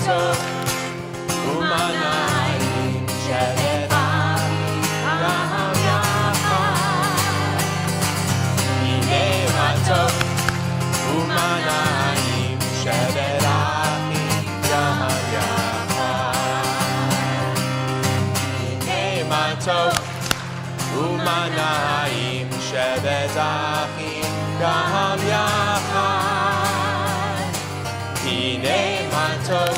טוב ומנעים שבת אחים גם יחד. הנה מה טוב ומנעים שבת אחים גם יחד. הנה מה טוב ומנעים שבת אחים גם יחד. הנה מה טוב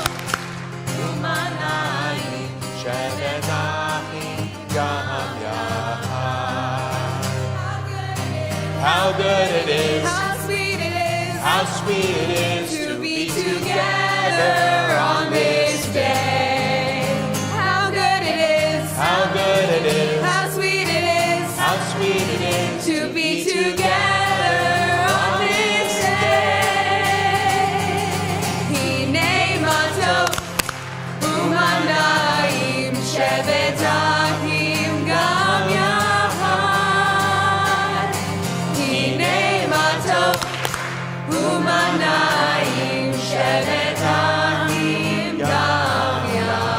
ומנעים שבת אחים גם יחד. How good it is, How sweet it is, how sweet it is to be together on this day. How good it is, how good it is, how sweet it is, how sweet it is to be together on this day. הנה מה טוב ומנעים שבת אחים גם יחד. הנה מה טוב ומנעים שבת אחים גם יחד.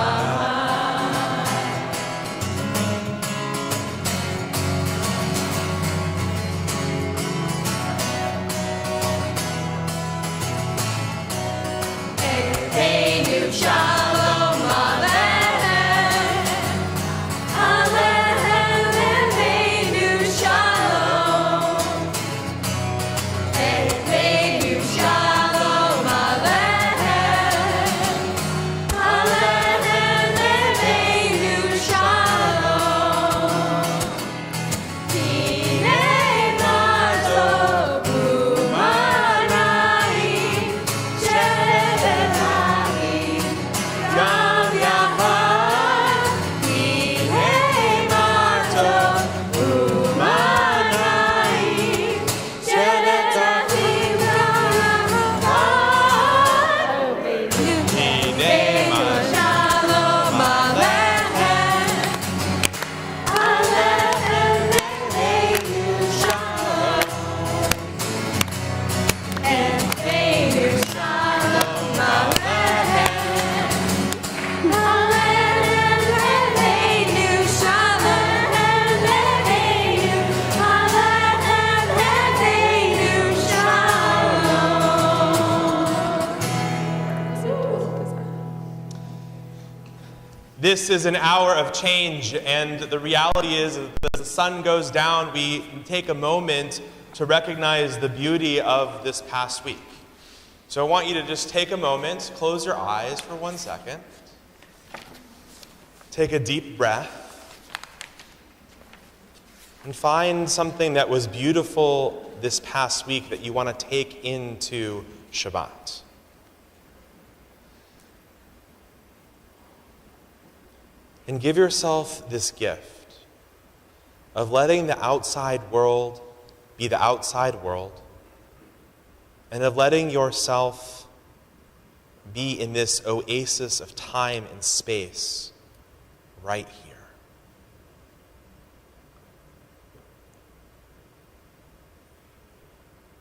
Ereinu shalom aleichem, aleichem ereinu shalom. Ereinu shalom aleichem, aleichem ereinu shalom. Hinei ma tov u'mana'im shevet achim gam yachad. Hinei ma tov u'mana'im shevet achim gam yachad. Hinei ma Shalom aleichem, aleichem ereinu shalom. Ereinu shalom aleichem, aleichem ereinu shalom. Ereinu, aleichem ereinu shalom. This is an hour of change, and the reality is that as the sun goes down, we take a moment to recognize the beauty of this past week. So I want you to just take a moment, close your eyes for 1 second, take a deep breath, and find something that was beautiful this past week that you want to take into Shabbat. And give yourself this gift of letting the outside world be the outside world, and of letting yourself be in this oasis of time and space right here.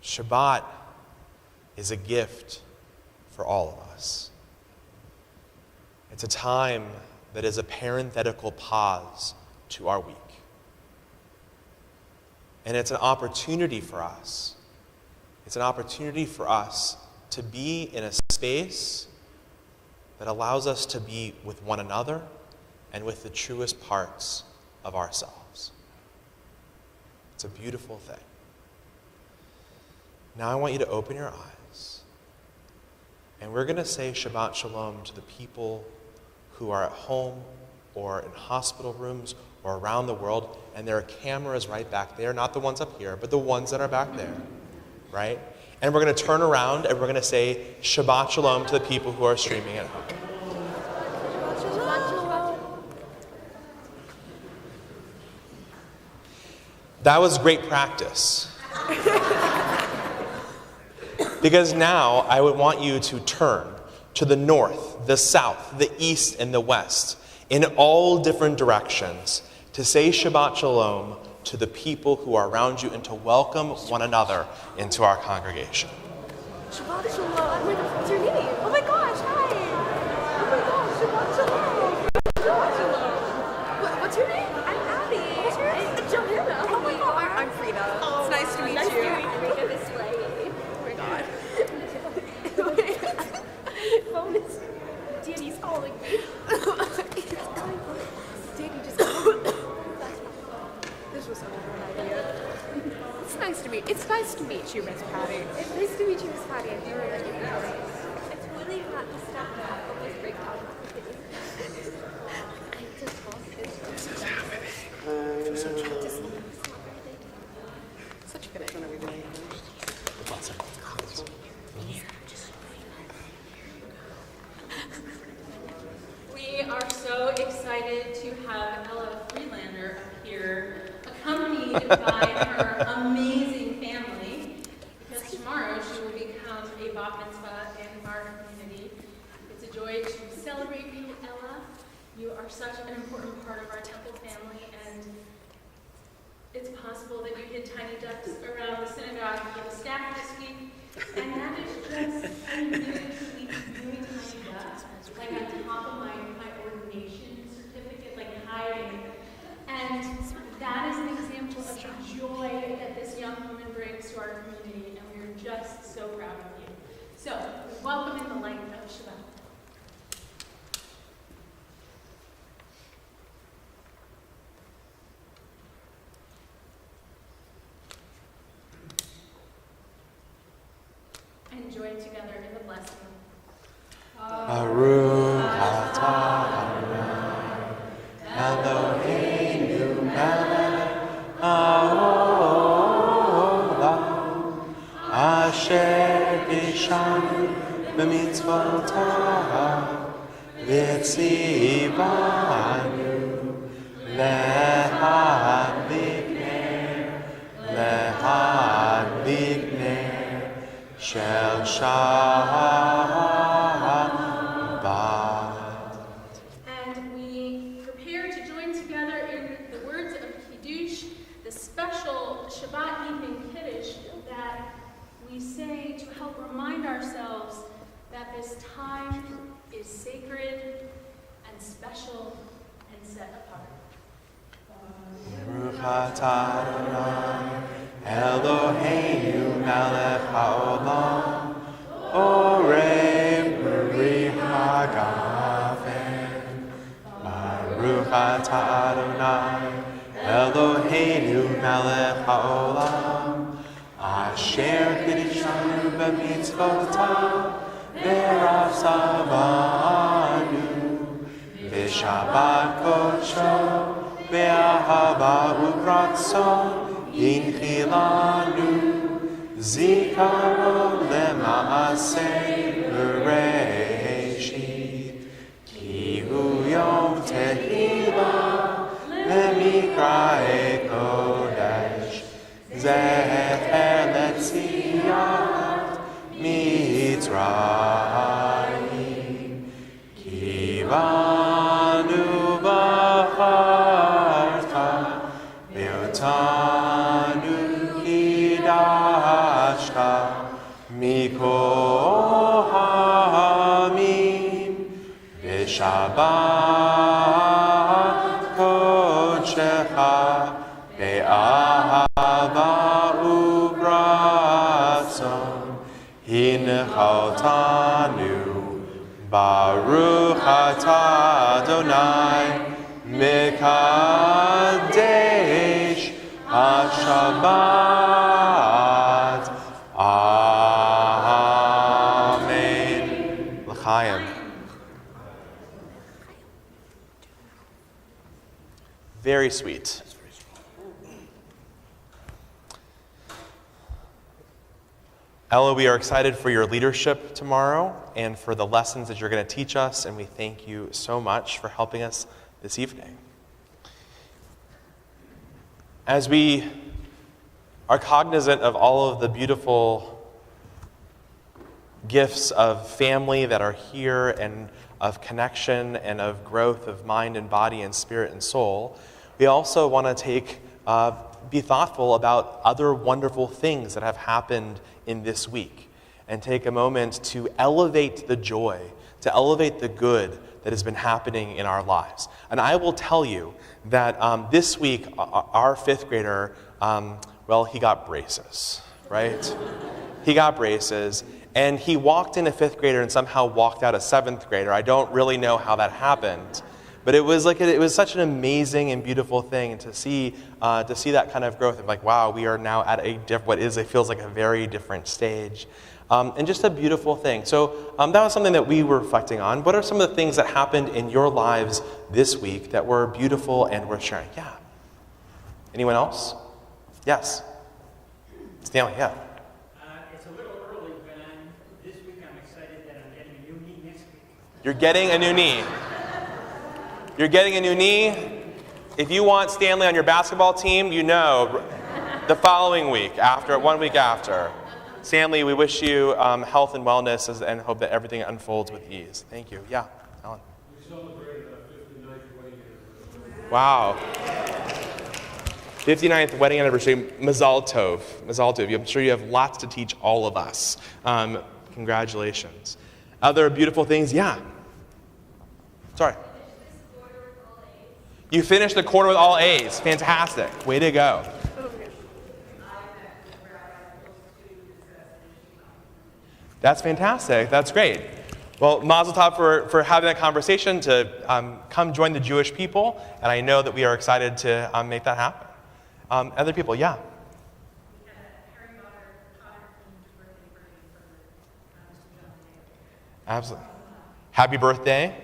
Shabbat is a gift for all of us. It's a time that is a parenthetical pause to our week. And it's an opportunity for us. It's an opportunity for us to be in a space that allows us to be with one another and with the truest parts of ourselves. It's a beautiful thing. Now I want you to open your eyes, and we're going to say Shabbat Shalom to the people who are at home or in hospital rooms or around the world, and there are cameras right back there, not the ones up here, but the ones that are back there, right? And we're going to turn around and we're going to say Shabbat Shalom to the people who are streaming at home. That was great practice. Because now I would want you to turn to the north, the south, the east, and the west, in all different directions, to say Shabbat Shalom to the people who are around you and to welcome one another into our congregation. Shabbat Shalom. Oh my gosh, what's your name? Oh my gosh, hi. Oh my gosh, Shabbat Shalom. Shabbat Shalom. What's your name? I'm Abby. What's your name? Johanna. Oh my god. I'm Frida. Oh, it's nice to meet you. Nice to meet you this way. Oh my god. Phone is... Danny's calling me. Danny just called me. This was a good idea. It's nice to meet you, Miss Patty. It's nice to meet you, Miss Patty. I really like it. It's really not the stuff that always break down. This is happening. Such a good idea. When are we doing first? We are so excited to have Ella Freelander up here, accompanied by her amazing family, because tomorrow she will become a bat mitzvah in our community. It's a joy to celebrate you, Ella. You are such an important part of our temple family, and it's possible that you hid tiny ducks around the synagogue for the staff this week, and that is just unusually doing tiny ducks, like on top of my ordination certificate, like hiding. And that is an example of the joy that this young woman brings to our community, and we're just so proud of you. So, welcome in the light of Shabbat. And join together in the blessing. Baruch atah Adonai, Eloheinu melech haolam, asher bishanu b'mitzvotav, v'tzivanu lehadlik ner shel Shabbat. And we prepare to join together in the words of Kiddush, the special Shabbat evening Kiddush that we say to help remind ourselves that this time is sacred and special and set apart. Baruch atah Adonai, Eloheinu melech haolam, orei peri hagafen. Baruch atah Adonai, Eloheinu melech haolam, asher kiddushanu b'mitzvotav, v'rasavanu, v'shabbat kodsho, v'ahava u'ratzon, inchilanu, zikaro lema'aseh bereshit, ki hu yom tehillah lemikrae kodesh, zecher letziat mitzrayim, ki banu b'charta ve'otanu kidashta mikol ha'amim v'shabbat kodshecha be'ahava u'ratzon hinchaltanu. Baruch atah Adonai mekadesh HaShabbat. Amen. L'chaim. Very sweet. Ella, we are excited for your leadership tomorrow and for the lessons that you're going to teach us, and we thank you so much for helping us this evening. As we are cognizant of all of the beautiful gifts of family that are here and of connection and of growth of mind and body and spirit and soul, we also want to be thoughtful about other wonderful things that have happened in this week. and take a moment to elevate the joy, to elevate the good that has been happening in our lives. And I will tell you that this week, our fifth grader, he got braces, right? He got braces, and he walked in a fifth grader and somehow walked out a seventh grader. I don't really know how that happened, but it was such an amazing and beautiful thing to see that kind of growth of like, wow, we are now at feels like a very different stage. And just a beautiful thing. So that was something that we were reflecting on. What are some of the things that happened in your lives this week that were beautiful and worth sharing? Yeah. Anyone else? Yes. Stanley, yeah. It's a little early, but this week I'm excited that I'm getting a new knee next week. You're getting a new knee. You're getting a new knee. If you want Stanley on your basketball team, you know the following week, 1 week after. Stanley, we wish you health and wellness and hope that everything unfolds with ease. Thank you. Yeah, Alan. We celebrated our 59th wedding anniversary. Wow. 59th wedding anniversary. Mazal tov. Mazal tov. I'm sure you have lots to teach all of us. Congratulations. Other beautiful things? Yeah. Sorry. You finished the quarter with all A's. Fantastic. Way to go. That's fantastic. That's great. Well, Mazel Tov for having that conversation to come join the Jewish people, and I know that we are excited to make that happen. Other people, yeah? We had a Harry Potter birthday for Mr. John Day. Absolutely. Happy birthday.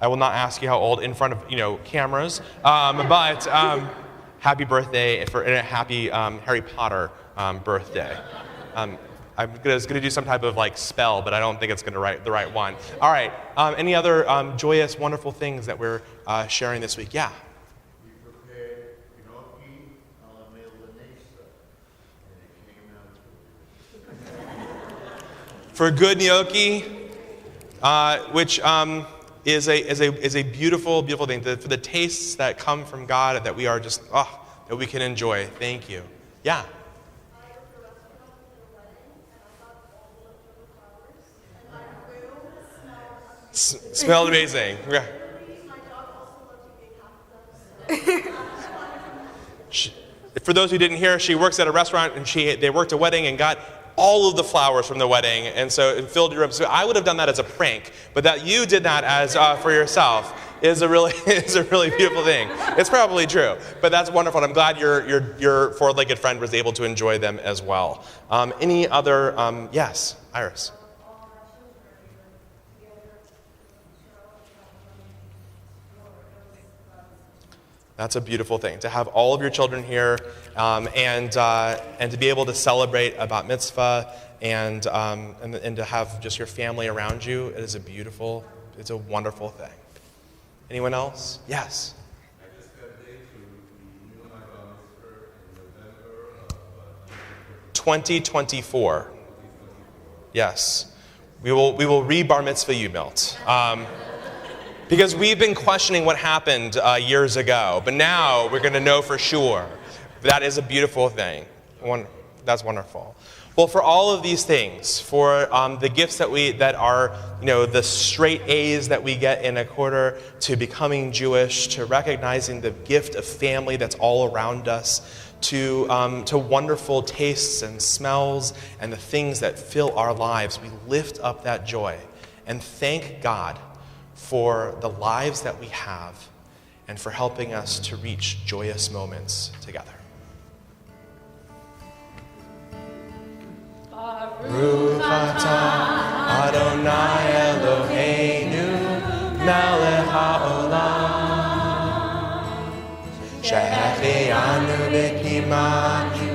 I will not ask you how old in front of cameras, but happy birthday and a happy Harry Potter birthday. I was going to do some type of spell, but I don't think it's going to write the right one. All right. Any other joyous, wonderful things that we're sharing this week? Yeah. We prepared gnocchi alla milanese, and it came out For good gnocchi, which is a beautiful, beautiful thing. For the tastes that come from God that we are just that we can enjoy. Thank you. Yeah. Smelled amazing. Yeah. For those who didn't hear, she works at a restaurant and they worked a wedding and got all of the flowers from the wedding, and so it filled your room. So I would have done that as a prank, but that you did that as for yourself is a really beautiful thing. It's probably true, but that's wonderful. I'm glad your four-legged friend was able to enjoy them as well. Any other? Yes, Iris. That's a beautiful thing, to have all of your children here and to be able to celebrate a bat mitzvah and to have just your family around you. It's a wonderful thing. Anyone else? Yes. I just got dates to renew my bar mitzvah in November of 2024. Yes. We will re-bar mitzvah you, Milt. Because we've been questioning what happened years ago, but now we're going to know for sure. That is a beautiful thing. That's wonderful. Well, for all of these things, for the gifts that are the straight A's that we get in a quarter, to becoming Jewish, to recognizing the gift of family that's all around us, to wonderful tastes and smells and the things that fill our lives, we lift up that joy and thank God for the lives that we have and for helping us to reach joyous moments together. Baruch atah Adonai Eloheinu melech haolam she'achiyanu b'kima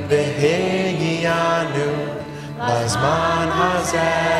v'higiyanu lazman hazeh.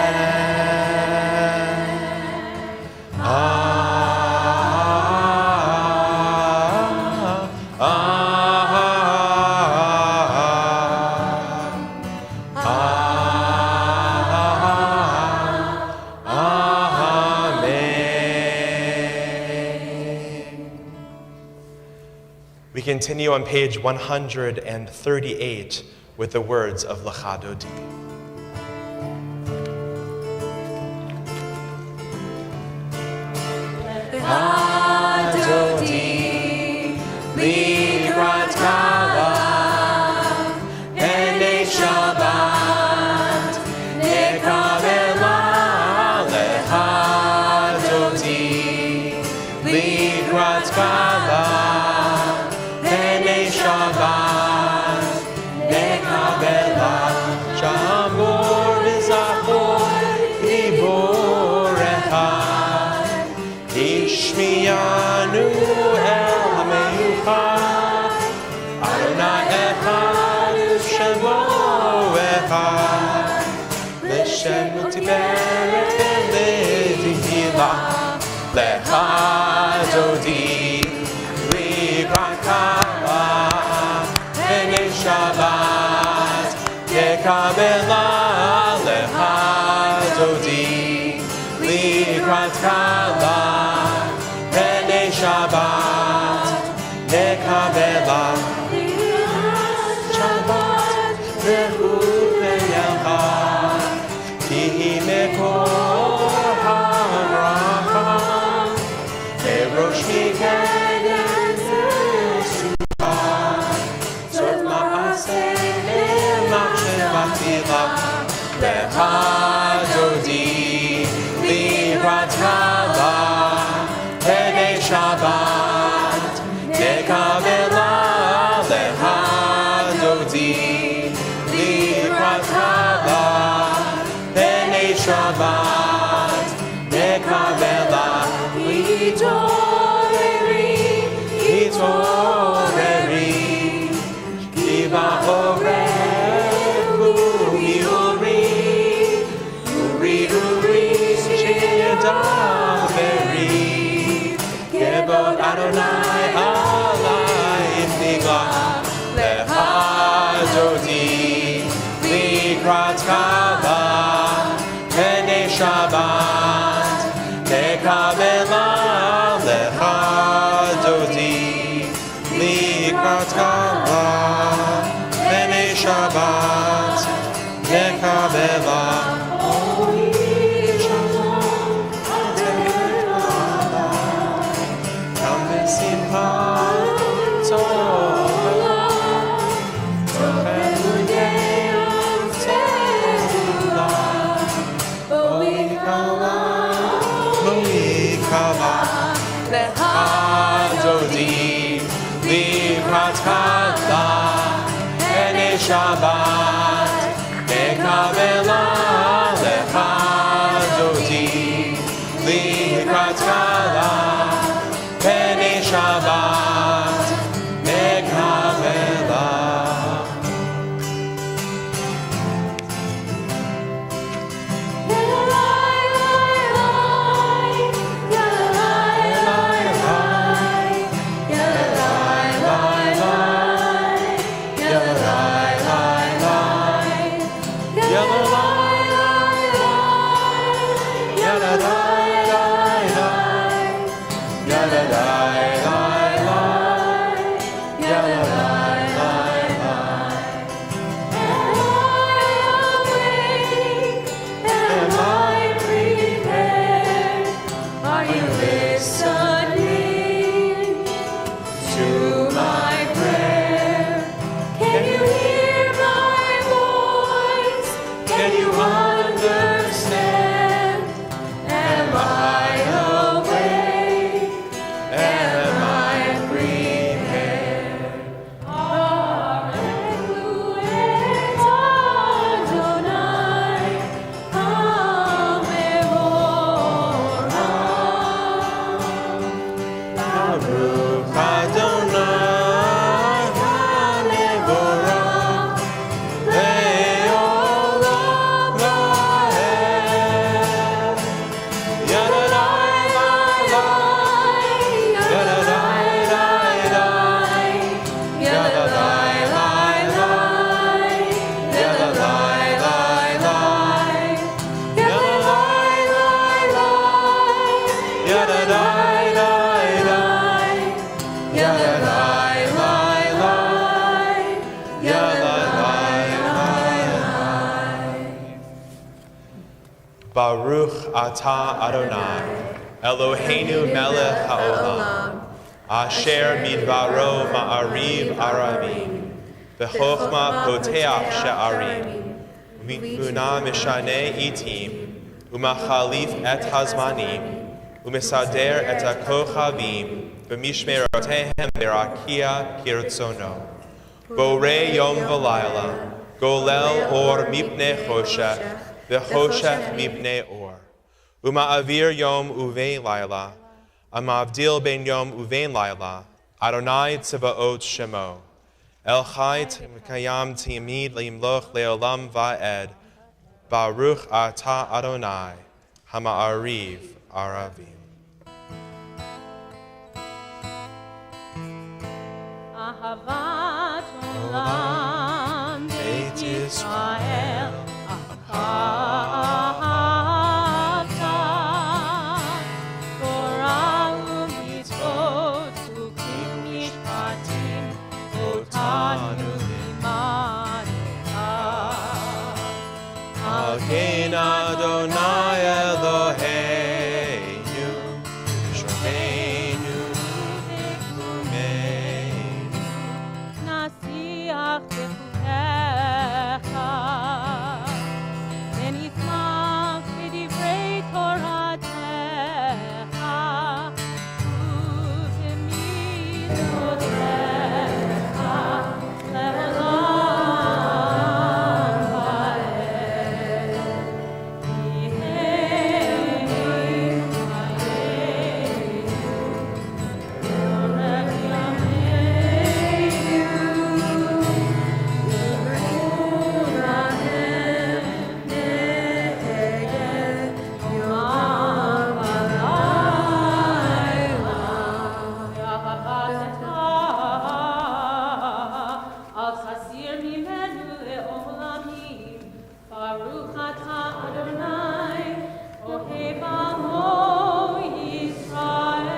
We continue on page 138 with the words of Lecha Dodi. Mutiberet Belehila Leha Dodi Likrakala Bene Shabbat Yekabela Leha Dodi Likrakala Bene Shabbat Yekabela Shabbat Lehu Beyelcha Kihi Mekor HaBracha Erosh Miked Yesua Zot Ma'aseh Machshavatila Lecha Dodi Likrat Kala Bnei Shabbat Nekabela Lecha Dodi Likrat Kala Bnei Shabbat Nekabela Itoreri Kiva Orehu Uri Shiyadaveri Kebod Adonai Alai Nigla Lecha Dodi Likrat Kala Bnei Shabbat Nekabela Lecha Dodi Likrat Kala Bnei Shabbat Nekabela Come Simcha Torah Tochenuyeim Terulah Moikava Lecha Dodi Likrat Kala Bnei Shabbat Nekabela Lecha Dodi Likrat Kala Bnei Shabbat Nekabela Baruch atah Adonai, Eloheinu melech haolam, asher midbaro ma'ariv aramim, v'chochma poteach she'arim, u'mitmuna mishaneh itim, u'machalif et hazmanim, u'mesader et hakochavim, v'mishmerotehem berakia kirtzono. Borei yom v'layla, golel or mipnei choshech, v'choshech mipnei or. Uma'avir yom uvein laila, amavdil ben yom uvein laila, Adonai tzevaot shemo. El chai t'mekayam t'yamid leimloch leolam va'ed, Baruch Ata Adonai, Hama'ariv Aravim. Ahavat Olam Beit Yisrael Ahavta Torah u'mitzvot Psukim mishpatim Otanu limadecha Hagen Adonai Eloheinu Shomeinu V'chumeinu Nasiach b'chukecha V'nitzmach b'divrei Toratecha U'b'mitzvotecha le'olam va'ed Yihei chayenu Yorech yameinu Yir'urahem neged yom v'layla Yahavata al tasir mimenu le'olamim Baruch ata Adonai Oheb amo Yisrael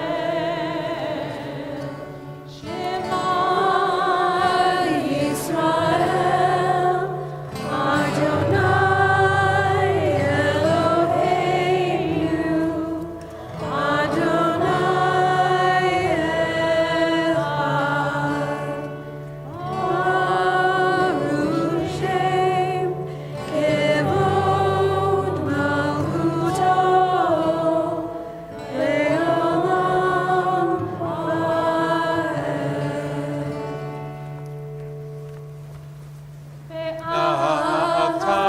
Shema Yisrael Adonai Eloheinu Adonai Echad Baruch Shem Kevod Malchuto Le'olam Ahavta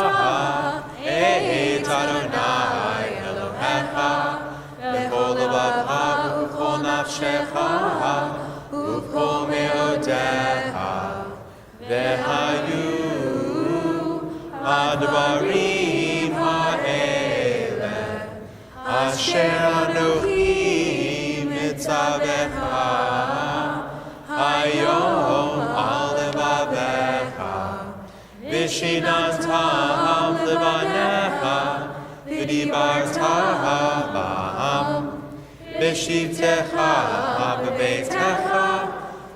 et Adonai Elohecha B'chol levavecha u'b'chol nafshecha u'b'chol me'odecha V'hayu advarim ha'ele Asher Anochi mitzavecha Hayom al levavecha Vishinantam levanecha V'dibarta ba'am V'shivtecha b'beitecha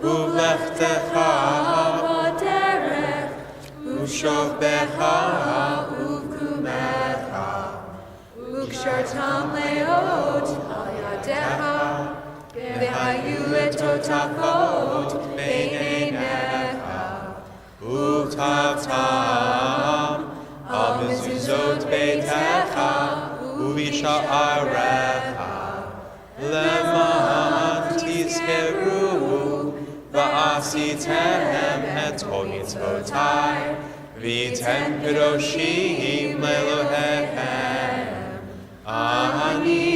U'vlechtecha b'derech U'shovbecha u'kumecha Ukshartam leot al yadecha V'hayu letotafot beinenecha U'tavtam al mezuzot beitecha U'visha'arecha Leman tizkeru Va'asitem et kol mitzvotai V'yitem kedoshim le'Elohechem Ani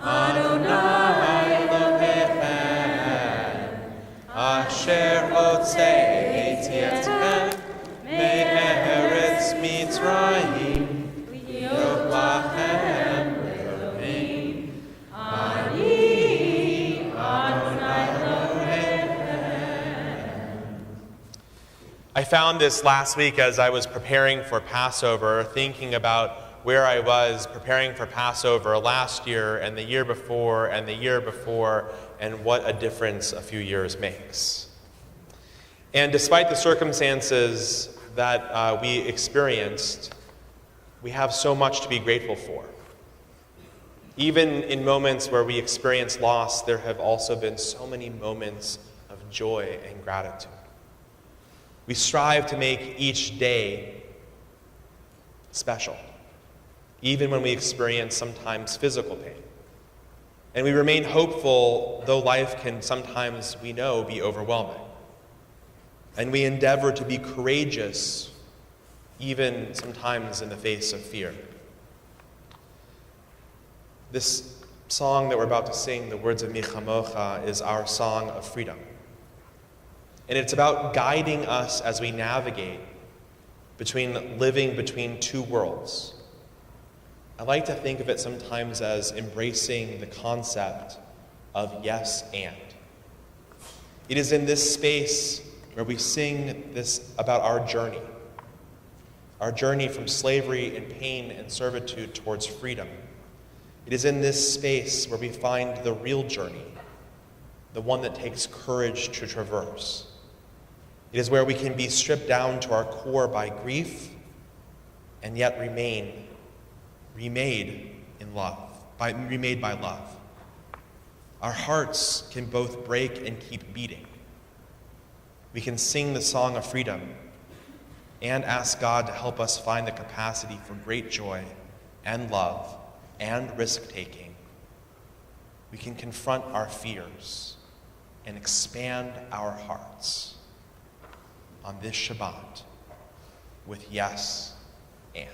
Adonai Elohechem Asher hotzeiti etchem me'eretz Mitzrayim V'yot lachem le'Elohim Ani Adonai Elohechem. I found this last week as I was preparing for Passover, thinking about where I was preparing for Passover last year and the year before and the year before, and what a difference a few years makes. And despite the circumstances that we experienced, we have so much to be grateful for. Even in moments where we experience loss, there have also been so many moments of joy and gratitude. We strive to make each day special, even when we experience sometimes physical pain. And we remain hopeful, though life can sometimes, we know, be overwhelming. And we endeavor to be courageous, even sometimes in the face of fear. This song that we're about to sing, the words of Michamocha, is our song of freedom. And it's about guiding us as we navigate between living between two worlds. I like to think of it sometimes as embracing the concept of yes and. It is in this space where we sing this about our journey from slavery and pain and servitude towards freedom. It is in this space where we find the real journey, the one that takes courage to traverse. It is where we can be stripped down to our core by grief and yet remade by love. Our hearts can both break and keep beating. We can sing the song of freedom and ask God to help us find the capacity for great joy and love and risk-taking. We can confront our fears and expand our hearts on this Shabbat with yes and.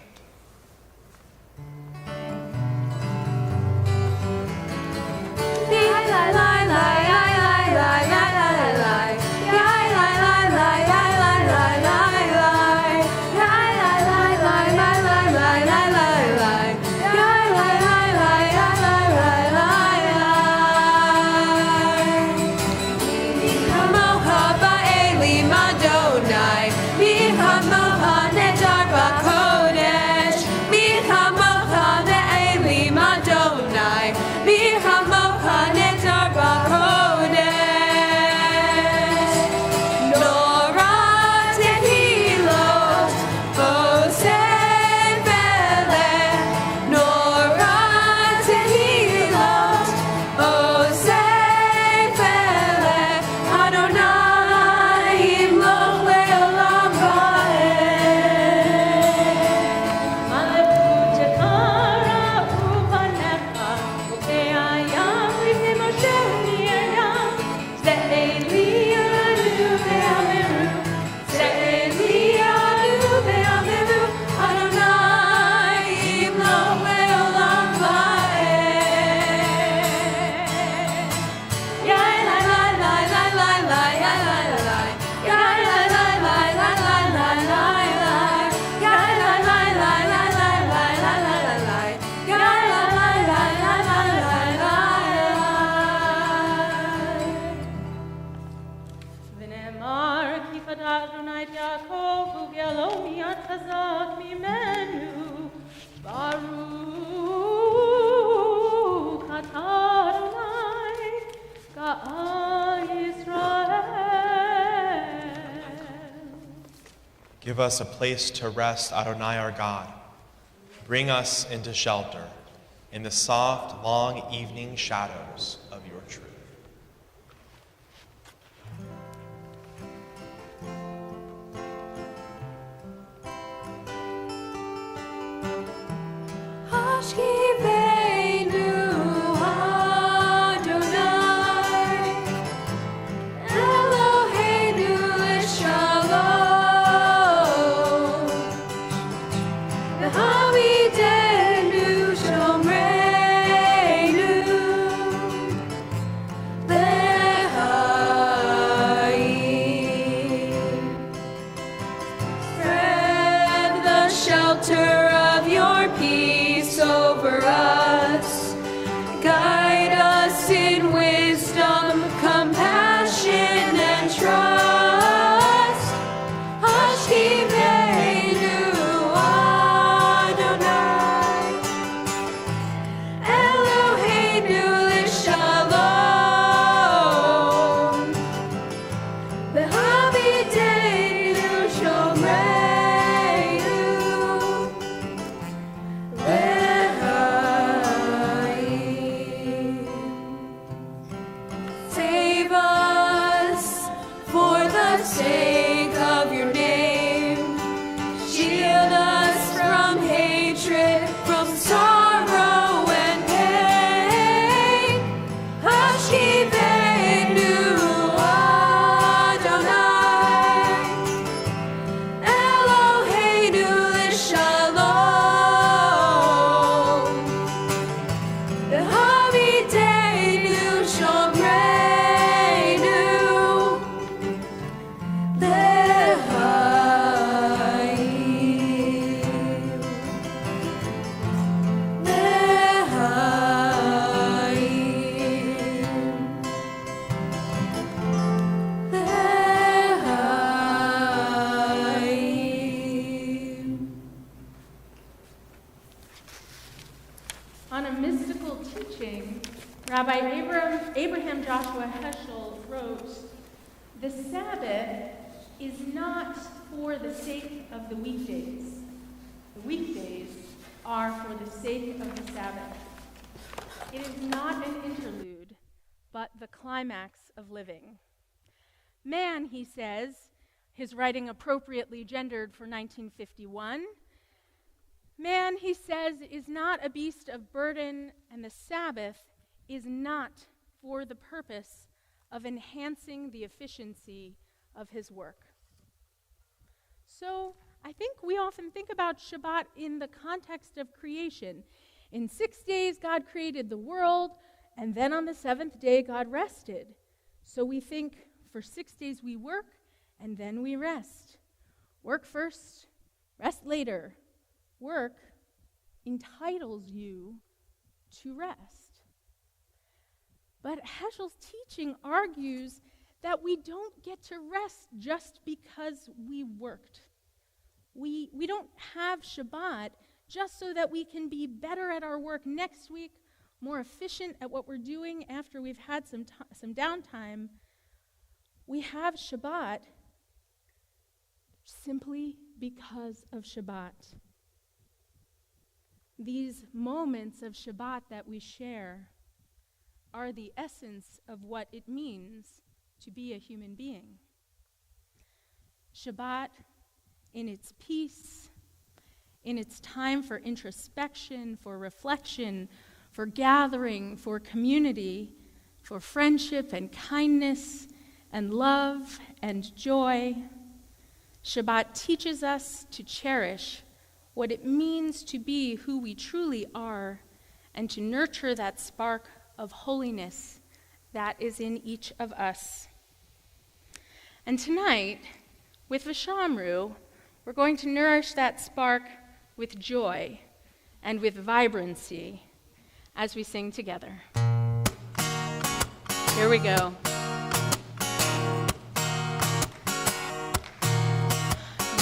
Give us a place to rest, Adonai our God. Bring us into shelter in the soft, long evening shadows of your truth. on a mystical teaching, Rabbi Abraham Joshua Heschel wrote, "The Sabbath is not for the sake of the weekdays. The weekdays are for the sake of the Sabbath. It is not an interlude, but the climax of living." Man, he says, his writing appropriately gendered for 1951, man, he says, is not a beast of burden, and the Sabbath is not for the purpose of enhancing the efficiency of his work. So I think we often think about Shabbat in the context of creation. In 6 days, God created the world, and then on the seventh day, God rested. So we think for 6 days we work, and then we rest. Work first, rest later. Work entitles you to rest. But Heschel's teaching argues that we don't get to rest just because we worked. We don't have Shabbat just so that we can be better at our work next week, more efficient at what we're doing after we've had some downtime. We have Shabbat simply because of Shabbat. These moments of Shabbat that we share are the essence of what it means to be a human being. Shabbat, in its peace, in its time for introspection, for reflection, for gathering, for community, for friendship and kindness and love and joy. Shabbat teaches us to cherish what it means to be who we truly are and to nurture that spark of holiness that is in each of us. And tonight, with Vishamru, we're going to nourish that spark with joy and with vibrancy as we sing together. Here we go.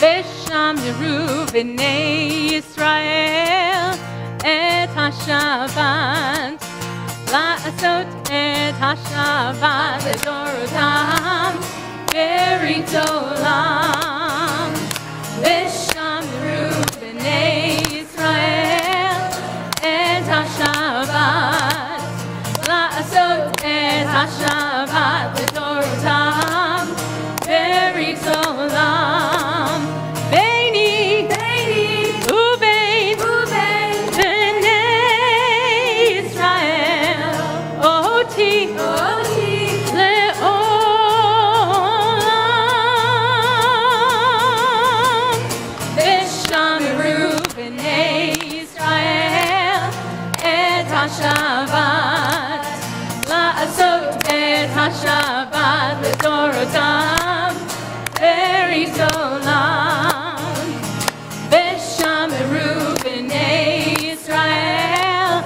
ושמרו בני ישראל את השבת, לעשות את השבת לדורותם ברית עולם. ושמרו בני ישראל את השבת, לעשות את השבת לדורותם ברית עולם. השבת לדורותם ברית עולם. ושמרו בני ישראל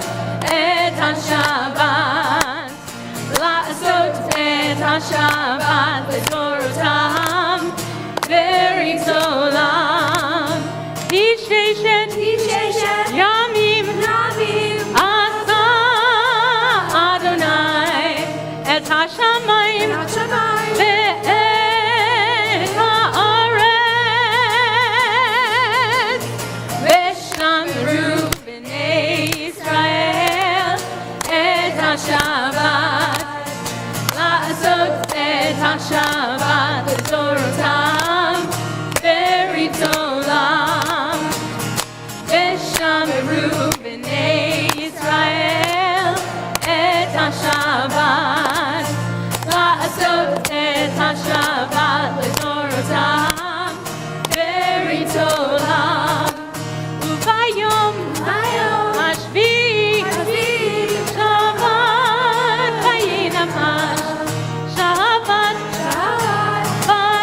את השבת, לעשות את השבת לדורותם ברית עולם. ששת ימים עשה אדוני את השמיים ואת הארץ. ושמרו בני ישראל את השבת, לעשות את השבת לדורותם ברית עולם. ושמרו בני ישראל את השבת, לעשות את השבת לדורותם ברית עולם. וביום השביעי שבת וינפש, שבת וינפש.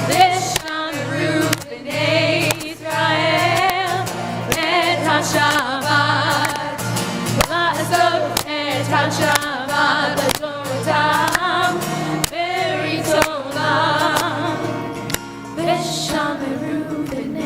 ושמרו בני ישראל את השבת, לעשות את השבת לדורותם ברית עולם. ושמרו בני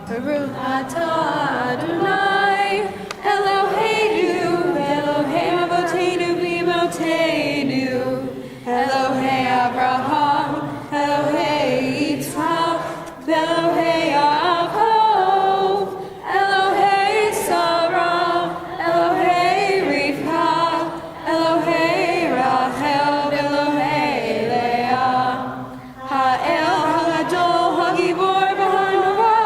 Baruch atah Adonai, Eloheinu, Elohei Avotenu v'Imotenu, Elohei Abraham, Elohei Yitzchak, Elohei Yaakov, Elohei Sarah, Elohei Rivka, Elohei Rachel, Elohei Leah, Ha'el Ha'gadol Ha'gibor v'Hanora,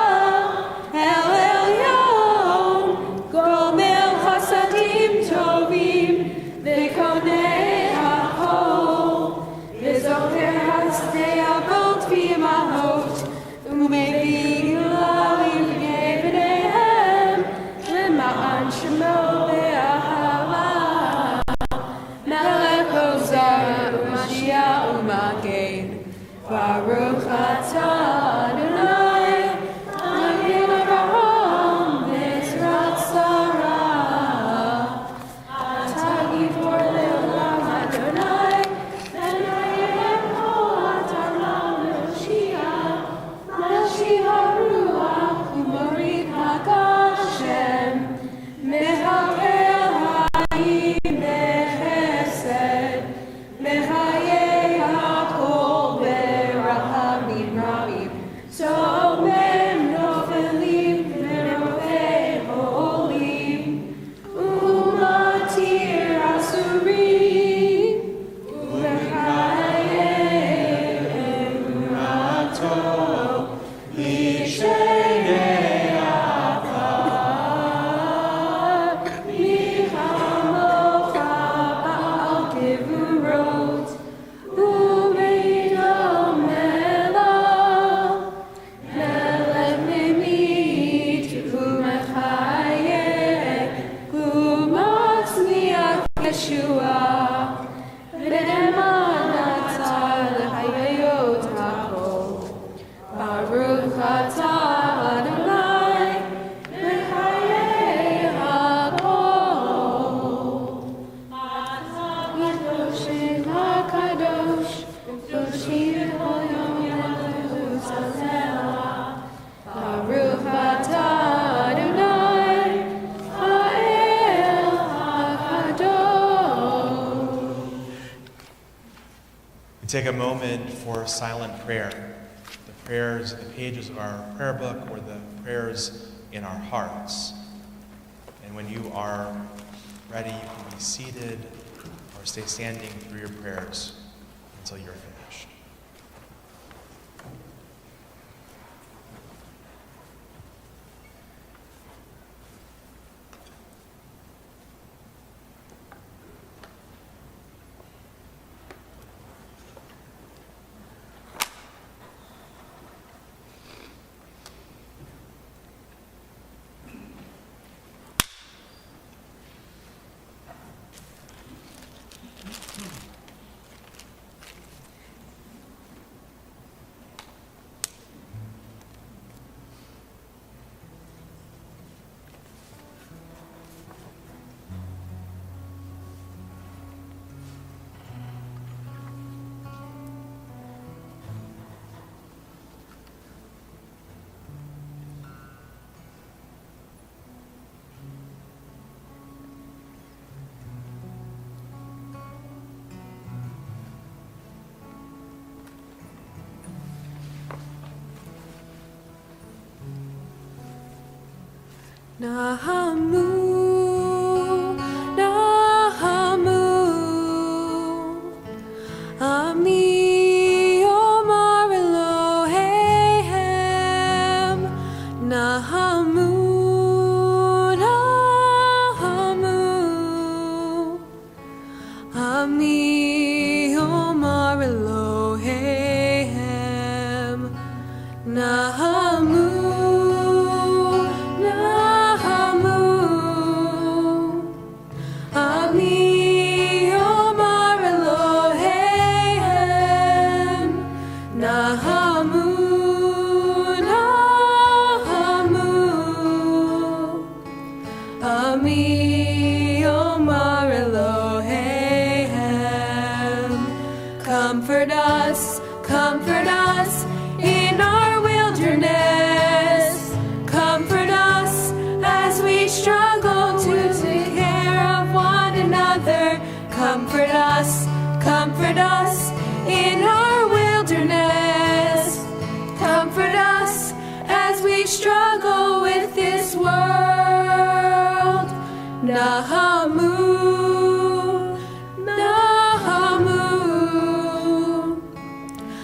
El Elyon, Gomel Chasadim Tovim, V'konei Ha'kol, V'zocher Hasdei Avot v'Imahot, U'mevii Lavim v'nei b'neihem, L'ma'an Shemo ve'ahava, Melech Ozar u'Mashiach u'Magen, Baruch atah Adonai, Magen Avraham v'Ezrat Sarah, Atah Gibor le'olam Adonai, V'nayem kol atalam Mashiach, Mashiach Ruach u'Morid HaGashem, Meharel Hayim b'Chesed, Mehayeh HaKol b'Rahamim Rabim, Somem Nofelim v'Rovei Holim, Umatir Asurim, U'Mechayeh Emurato, Mishenei Avar, Michamocha Ba'al Kivurot, U'Meidom Melach, Melech Memit, U'Mechayeh, U'Matzliach Yeshua, V'Ne'eman Atzah L'Hayayot HaKol, Baruch atah Adonai, Mechayeh HaKol. Kadoshim HaKadosh, Kadoshim Kol Yom Yerushalayim. Baruch atah Adonai, Ha'el HaKadosh. We take a moment for silent prayer. The prayers, the pages of our prayer book, or the prayers in our hearts. And when you are ready, you can be seated or stay standing through your prayers until you're finished. Nahamu, Nahamu, Ami Omar Eloheihem, Nahamu, Nahamu, Ami Omar Eloheihem, Nahamu. Nahamu, Nahamu, struggle with this world. Nahamu, Nahamu,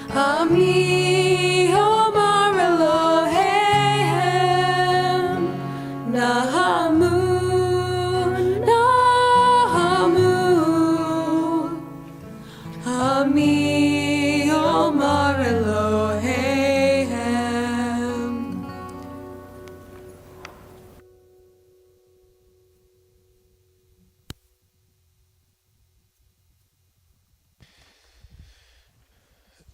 Ami Omar Eloheim, Nahamu, Nahamu, Ami Omar Eloheim.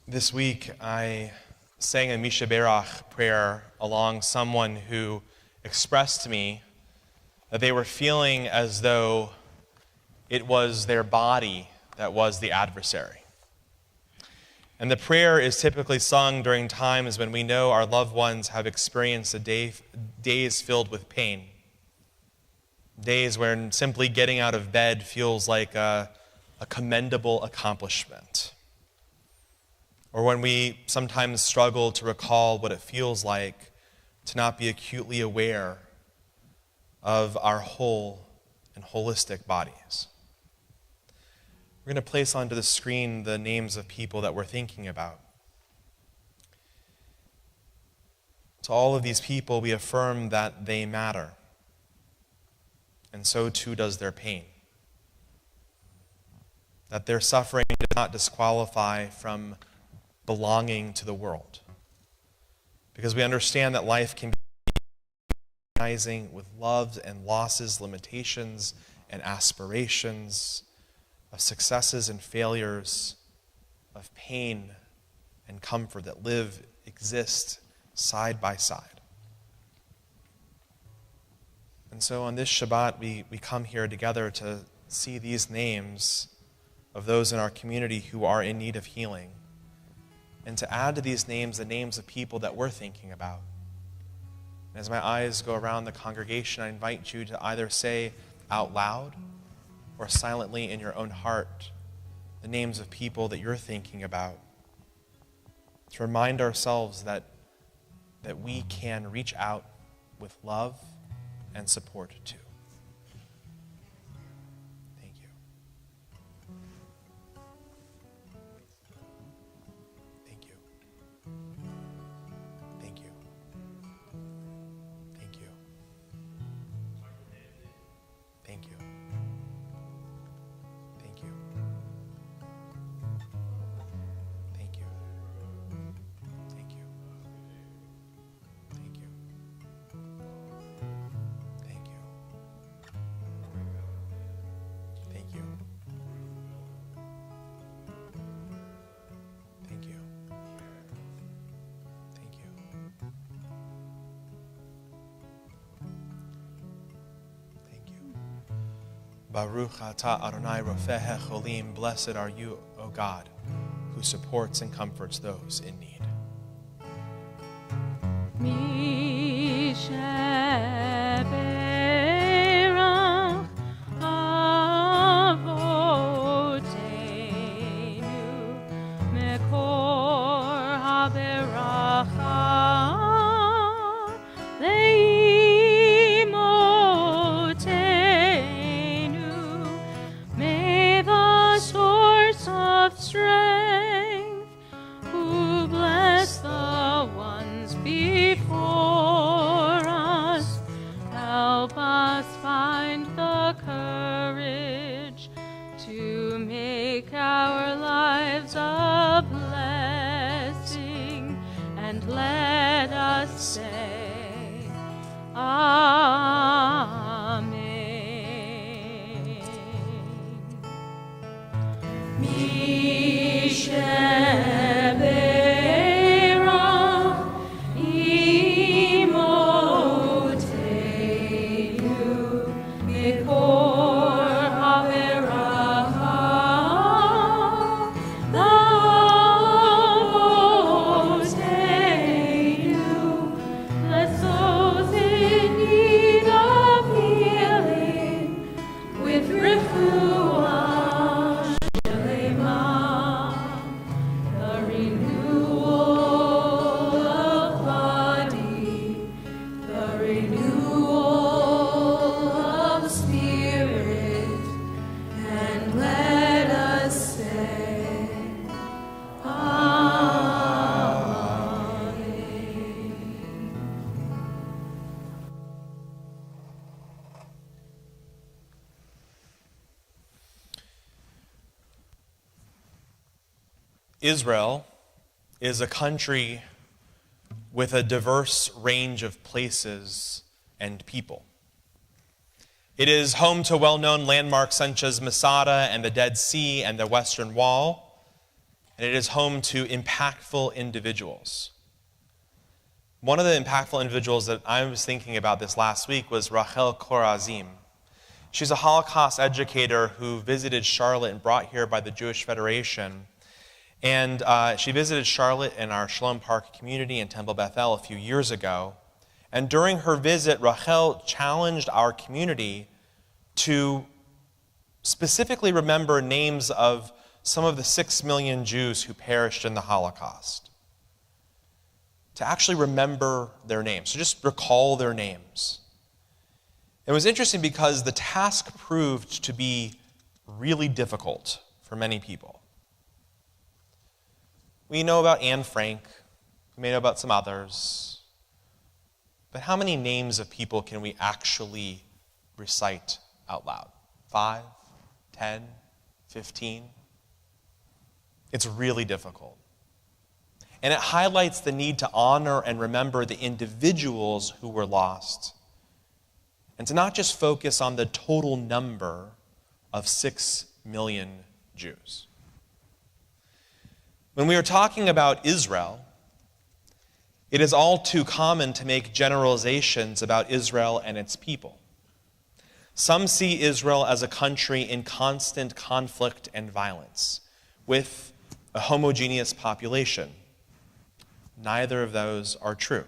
This week, I sang a Misha Berach prayer along someone who expressed to me that they were feeling as though it was their body that was the adversary. And the prayer is typically sung during times when we know our loved ones have experienced days filled with pain. Days when simply getting out of bed feels like a commendable accomplishment. Or when we sometimes struggle to recall what it feels like to not be acutely aware of our whole and holistic bodies. We're going to place onto the screen the names of people that we're thinking about. To all of these people, we affirm that they matter, and so too does their pain. That their suffering does not disqualify from belonging to the world. Because we understand that life can be recognizing with loves and losses, limitations and aspirations, of successes and failures, of pain and comfort that exist side by side. And so on this Shabbat, we come here together to see these names of those in our community who are in need of healing, and to add to these names the names of people that we're thinking about. And as my eyes go around the congregation, I invite you to either say out loud or silently in your own heart the names of people that you're thinking about, to remind ourselves that we can reach out with love and support too. Thank you. Thank you. Thank you. Thank you. Thank you. Thank you. Thank you. Thank you. Thank you. Thank you. Thank you. Thank you. Thank you. Thank you. Baruch atah Adonai Rofeh Cholim. Blessed are you, O God, who supports and comforts those in need. Mishaberach avotenu mekor haberacha leimotenu. May the source of strength who bless renewal of the Spirit, and let us say, Amen. Israel is a country with a diverse range of places and people. It is home to well-known landmarks such as Masada and the Dead Sea and the Western Wall, and it is home to impactful individuals. One of the impactful individuals that I was thinking about this last week was Rachel Korazim. She's a Holocaust educator who visited Charlotte and brought here by the Jewish Federation. And she visited Charlotte in our Shalom Park community in Temple Bethel a few years ago. And during her visit, Rachel challenged our community to specifically remember names of some of the 6 million Jews who perished in the Holocaust. To actually remember their names, so just recall their names. It was interesting because the task proved to be really difficult for many people. We know about Anne Frank, we may know about some others, but how many names of people can we actually recite out loud? 5, 10, 15? It's really difficult. And it highlights the need to honor and remember the individuals who were lost, and to not just focus on the total number of 6 million Jews. When we are talking about Israel, it is all too common to make generalizations about Israel and its people. Some see Israel as a country in constant conflict and violence, with a homogeneous population. Neither of those are true.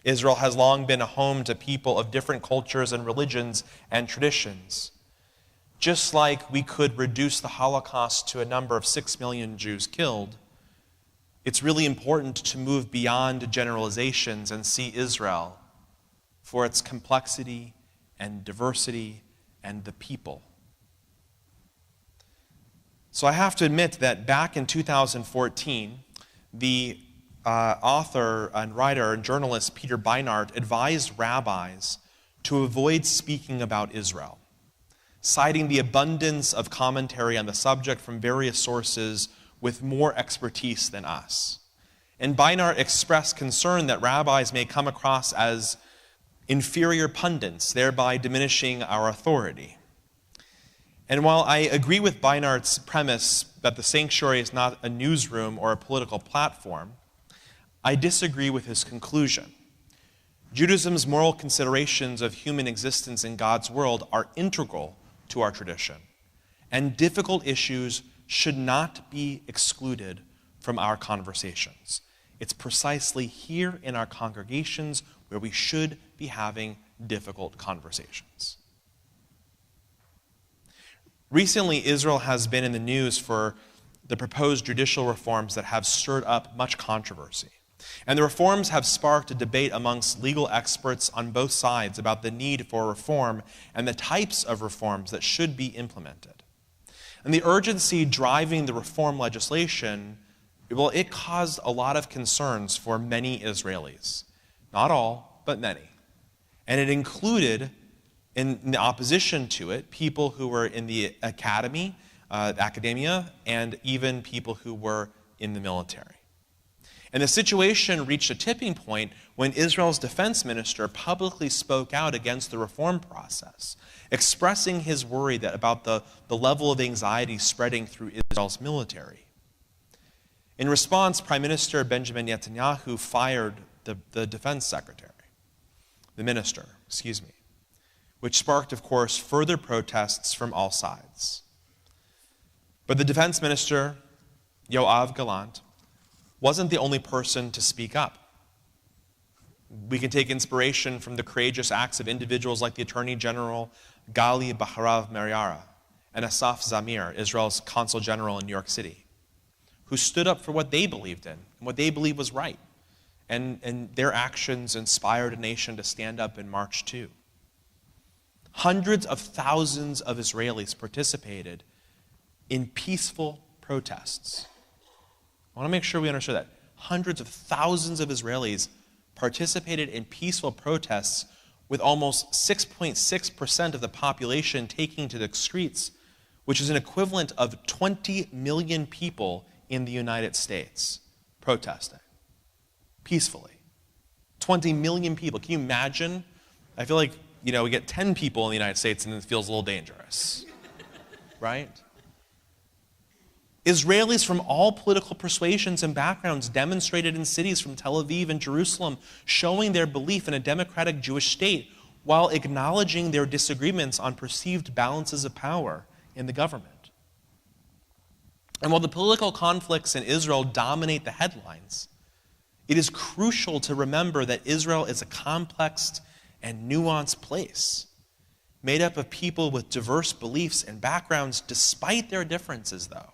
Israel has long been a home to people of different cultures and religions and traditions. Just like we could reduce the Holocaust to a number of 6 million Jews killed, it's really important to move beyond generalizations and see Israel for its complexity and diversity and the people. So I have to admit that back in 2014, the author and writer and journalist Peter Beinart advised rabbis to avoid speaking about Israel, citing the abundance of commentary on the subject from various sources with more expertise than us. And Beinart expressed concern that rabbis may come across as inferior pundits, thereby diminishing our authority. And while I agree with Beinart's premise that the sanctuary is not a newsroom or a political platform, I disagree with his conclusion. Judaism's moral considerations of human existence in God's world are integral to our tradition, and difficult issues should not be excluded from our conversations. It's precisely here in our congregations where we should be having difficult conversations. Recently, Israel has been in the news for the proposed judicial reforms that have stirred up much controversy. And the reforms have sparked a debate amongst legal experts on both sides about the need for reform and the types of reforms that should be implemented. And the urgency driving the reform legislation, well, it caused a lot of concerns for many Israelis. Not all, but many. And it included, in the opposition to it, people who were in the academia, and even people who were in the military. And the situation reached a tipping point when Israel's defense minister publicly spoke out against the reform process, expressing his worry about the level of anxiety spreading through Israel's military. In response, Prime Minister Benjamin Netanyahu fired the defense secretary, which sparked, of course, further protests from all sides. But the defense minister, Yoav Gallant, wasn't the only person to speak up. We can take inspiration from the courageous acts of individuals like the Attorney General Gali Baharav Miara and Asaf Zamir, Israel's Consul General in New York City, who stood up for what they believed in and what they believed was right, And their actions inspired a nation to stand up and march too. Hundreds of thousands of Israelis participated in peaceful protests. I want to make sure we understand that. Hundreds of thousands of Israelis participated in peaceful protests, with almost 6.6% of the population taking to the streets, which is an equivalent of 20 million people in the United States protesting peacefully. 20 million people. Can you imagine? I feel like, we get 10 people in the United States and it feels a little dangerous, right? Israelis from all political persuasions and backgrounds demonstrated in cities from Tel Aviv and Jerusalem, showing their belief in a democratic Jewish state while acknowledging their disagreements on perceived balances of power in the government. And while the political conflicts in Israel dominate the headlines, it is crucial to remember that Israel is a complex and nuanced place, made up of people with diverse beliefs and backgrounds. Despite their differences, though,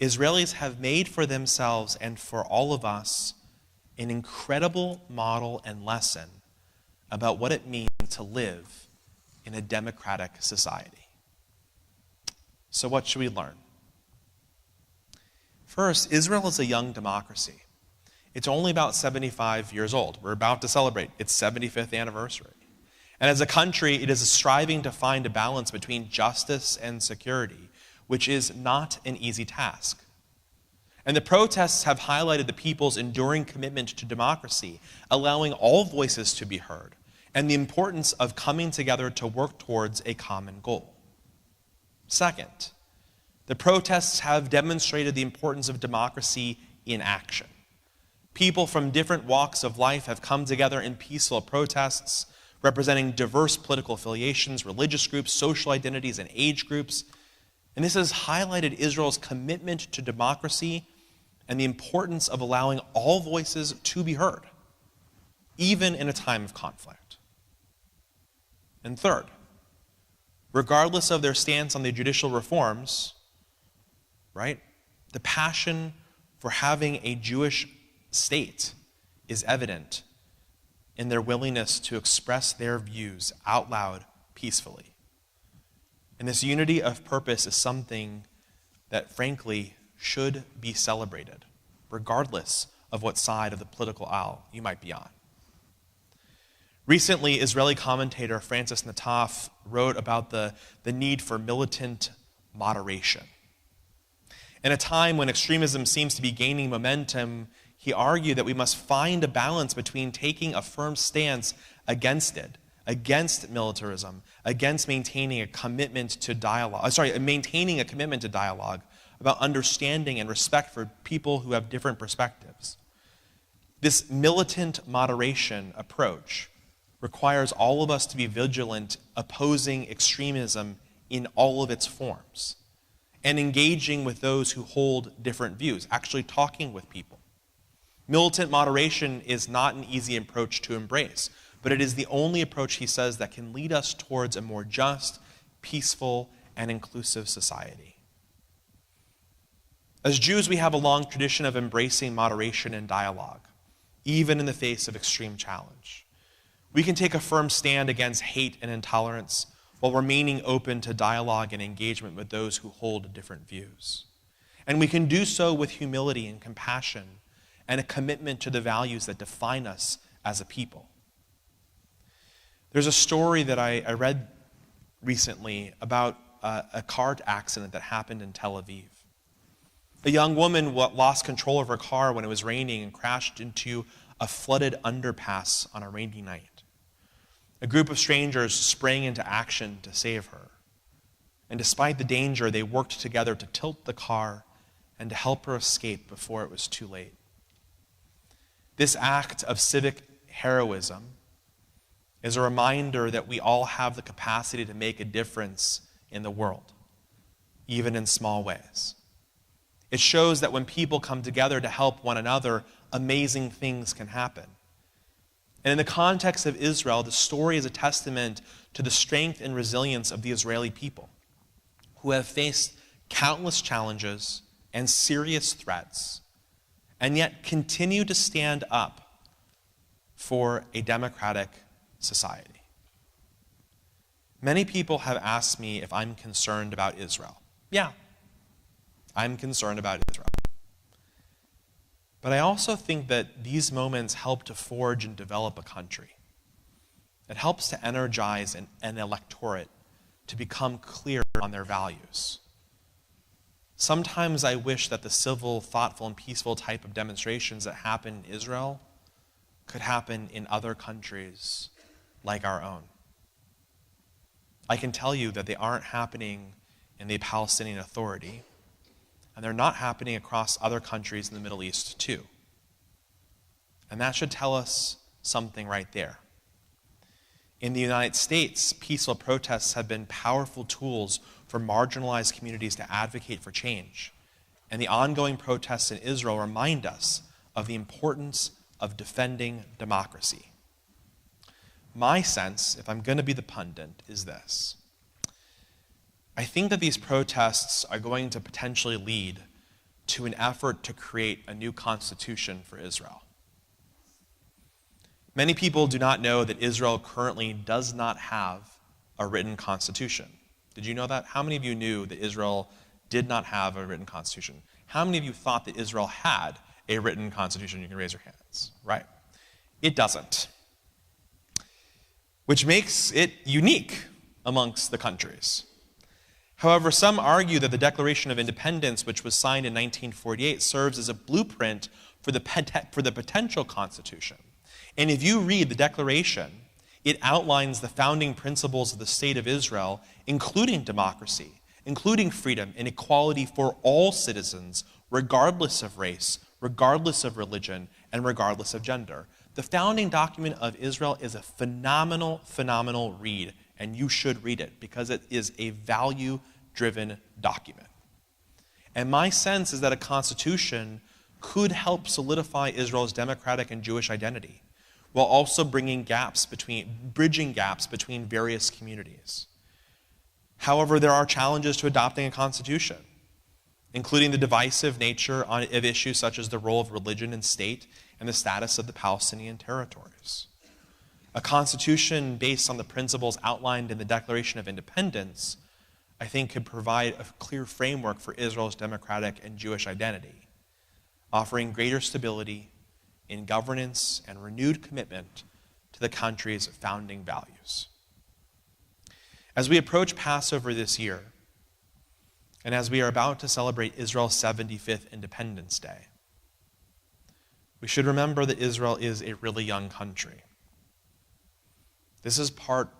Israelis have made for themselves and for all of us an incredible model and lesson about what it means to live in a democratic society. So what should we learn? First, Israel is a young democracy. It's only about 75 years old. We're about to celebrate its 75th anniversary. And as a country, it is striving to find a balance between justice and security, which is not an easy task. And the protests have highlighted the people's enduring commitment to democracy, allowing all voices to be heard, and the importance of coming together to work towards a common goal. Second, the protests have demonstrated the importance of democracy in action. People from different walks of life have come together in peaceful protests, representing diverse political affiliations, religious groups, social identities, and age groups. And this has highlighted Israel's commitment to democracy and the importance of allowing all voices to be heard, even in a time of conflict. And third, regardless of their stance on the judicial reforms, right, the passion for having a Jewish state is evident in their willingness to express their views out loud peacefully. And this unity of purpose is something that, frankly, should be celebrated, regardless of what side of the political aisle you might be on. Recently, Israeli commentator Francis Nataf wrote about the need for militant moderation. In a time when extremism seems to be gaining momentum, he argued that we must find a balance between taking a firm stance against it, against militarism, against maintaining a commitment to dialogue, about understanding and respect for people who have different perspectives. This militant moderation approach requires all of us to be vigilant, opposing extremism in all of its forms, and engaging with those who hold different views, actually talking with people. Militant moderation is not an easy approach to embrace, but it is the only approach, he says, that can lead us towards a more just, peaceful, and inclusive society. As Jews, we have a long tradition of embracing moderation and dialogue, even in the face of extreme challenge. We can take a firm stand against hate and intolerance while remaining open to dialogue and engagement with those who hold different views. And we can do so with humility and compassion and a commitment to the values that define us as a people. There's a story that I read recently about a car accident that happened in Tel Aviv. A young woman lost control of her car when it was raining and crashed into a flooded underpass on a rainy night. A group of strangers sprang into action to save her. And despite the danger, they worked together to tilt the car and to help her escape before it was too late. This act of civic heroism is a reminder that we all have the capacity to make a difference in the world, even in small ways. It shows that when people come together to help one another, amazing things can happen. And in the context of Israel, the story is a testament to the strength and resilience of the Israeli people, who have faced countless challenges and serious threats, and yet continue to stand up for a democratic society. Many people have asked me if I'm concerned about Israel. Yeah, I'm concerned about Israel. But I also think that these moments help to forge and develop a country. It helps to energize an electorate to become clear on their values. Sometimes I wish that the civil, thoughtful, and peaceful type of demonstrations that happen in Israel could happen in other countries like our own. I can tell you that they aren't happening in the Palestinian Authority, and they're not happening across other countries in the Middle East too. And that should tell us something right there. In the United States, peaceful protests have been powerful tools for marginalized communities to advocate for change. And the ongoing protests in Israel remind us of the importance of defending democracy. My sense, if I'm going to be the pundit, is this. I think that these protests are going to potentially lead to an effort to create a new constitution for Israel. Many people do not know that Israel currently does not have a written constitution. Did you know that? How many of you knew that Israel did not have a written constitution? How many of you thought that Israel had a written constitution? You can raise your hands. Right. It doesn't. Which makes it unique amongst the countries. However, some argue that the Declaration of Independence, which was signed in 1948, serves as a blueprint for the potential constitution. And if you read the Declaration, it outlines the founding principles of the State of Israel, including democracy, including freedom and equality for all citizens, regardless of race, regardless of religion, and regardless of gender. The founding document of Israel is a phenomenal, phenomenal read, and you should read it because it is a value-driven document. And my sense is that a constitution could help solidify Israel's democratic and Jewish identity, while also bridging gaps between various communities. However, there are challenges to adopting a constitution, including the divisive nature of issues such as the role of religion and state and the status of the Palestinian territories. A constitution based on the principles outlined in the Declaration of Independence, I think, could provide a clear framework for Israel's democratic and Jewish identity, offering greater stability in governance and renewed commitment to the country's founding values. As we approach Passover this year, and as we are about to celebrate Israel's 75th Independence Day, we should remember that Israel is a really young country. This is part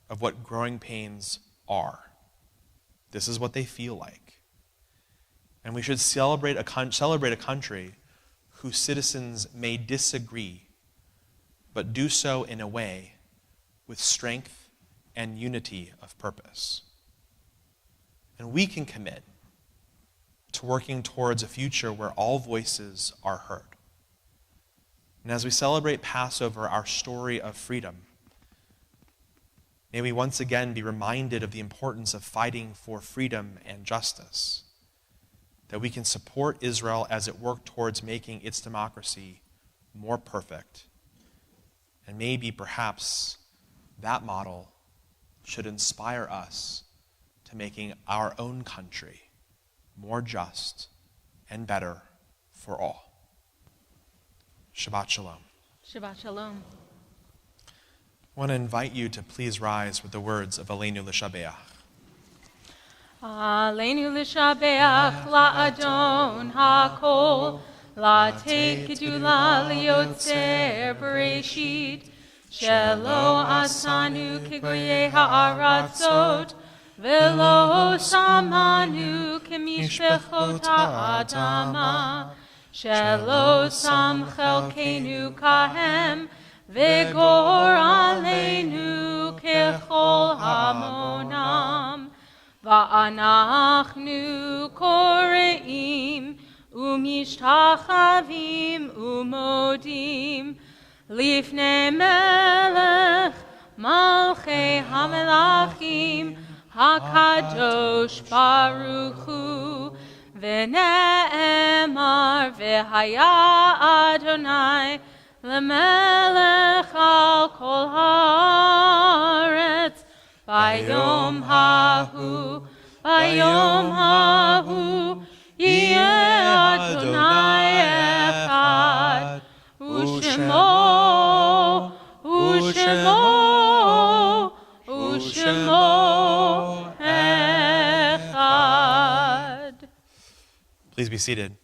of what growing pains are. This is what they feel like. And we should celebrate a country whose citizens may disagree, but do so in a way with strength and unity of purpose. And we can commit to working towards a future where all voices are heard. And as we celebrate Passover, our story of freedom, may we once again be reminded of the importance of fighting for freedom and justice, that we can support Israel as it works towards making its democracy more perfect. And maybe, perhaps, that model should inspire us to making our own country more just and better for all. Shabbat Shalom. Shabbat Shalom. I want to invite you to please rise with the words of Aleinu L'Shabeach. Aleinu l'shabeach la'adon ha'kol, la'tei kedula li'yotzer bereshit, shelo asanu kegoyei ha'aratzot, velo samanu kemishpechot ha'adama, shelo sam chelkenu kahem, vegor aleinu kechol hamonam. ואנחנו קוראים ומשתחווים ומודים לפני מלך מלכי המלכים הקדוש ברוך הוא ונאמר והיה אדוני למלך על כל הארץ, ביום ההוא יהיה אדוני אחד, ושמו אחד. Please be seated.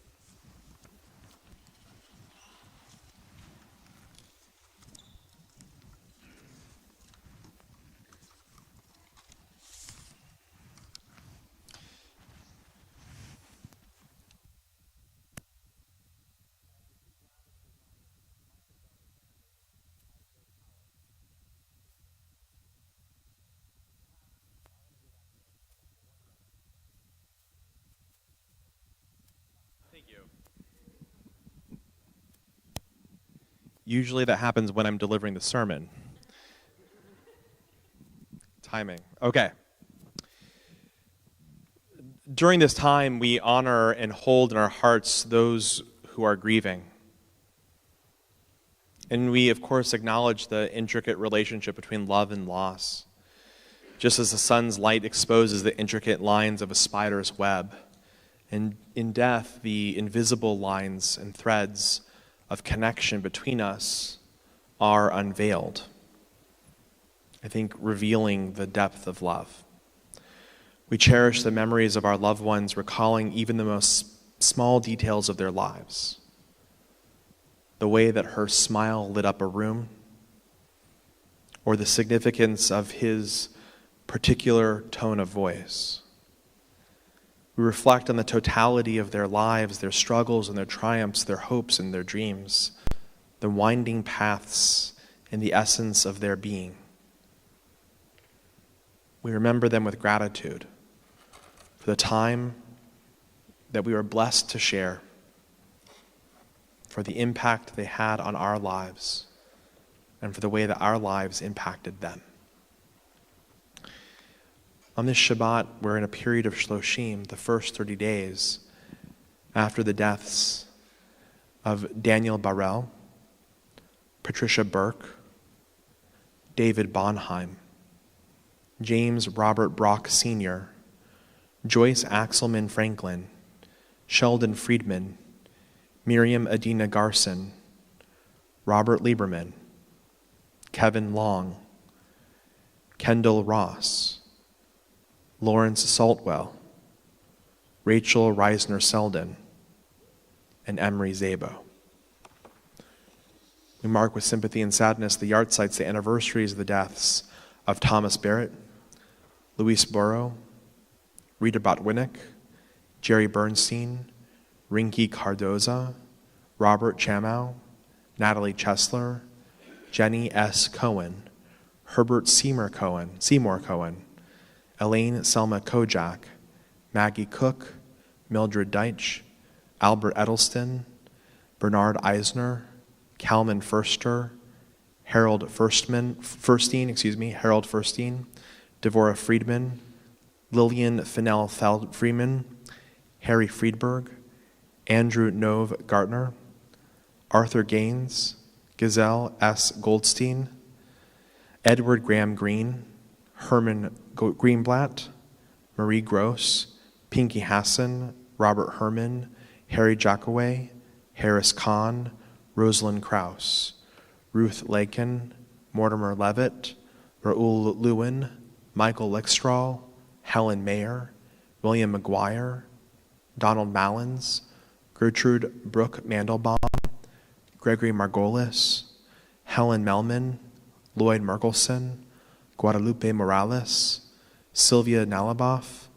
Usually that happens when I'm delivering the sermon. Timing. Okay. During this time, we honor and hold in our hearts those who are grieving. And we, of course, acknowledge the intricate relationship between love and loss. Just as the sun's light exposes the intricate lines of a spider's web, and in death, the invisible lines and threads of connection between us are unveiled. I think revealing the depth of love. We cherish the memories of our loved ones, recalling even the most small details of their lives. The way that her smile lit up a room, or the significance of his particular tone of voice. We reflect on the totality of their lives, their struggles and their triumphs, their hopes and their dreams, the winding paths and the essence of their being. We remember them with gratitude for the time that we were blessed to share, for the impact they had on our lives, and for the way that our lives impacted them. On this Shabbat, we're in a period of Shloshim, the first 30 days after the deaths of Daniel Barel, Patricia Burke, David Bonheim, James Robert Brock Sr., Joyce Axelman Franklin, Sheldon Friedman, Miriam Adina Garson, Robert Lieberman, Kevin Long, Kendall Ross, Lawrence Saltwell, Rachel Reisner Selden, and Emery Zabo. We mark with sympathy and sadness the yahrzeits, the anniversaries of the deaths of Thomas Barrett, Luis Burrow, Rita Botwinick, Jerry Bernstein, Rinky Cardoza, Robert Chamow, Natalie Chesler, Jenny S. Cohen, Herbert Seymour Cohen, Elaine Selma Kojak, Maggie Cook, Mildred Deitch, Albert Edelston, Bernard Eisner, Kalman Furster, Harold Furstein, Devorah Friedman, Lillian Fennell Freeman, Harry Friedberg, Andrew Nove Gartner, Arthur Gaines, Gazelle S. Goldstein, Edward Graham Green, Herman Greenblatt, Marie Gross, Pinky Hassan, Robert Herman, Harry Jackaway, Harris Kahn, Rosalind Krause, Ruth Lakin, Mortimer Levitt, Raoul Lewin, Michael Lickstraw, Helen Mayer, William McGuire, Donald Mallins, Gertrude Brooke Mandelbaum, Gregory Margolis, Helen Melman, Lloyd Merkelson, Guadalupe Morales, Sylvia Nalaboff,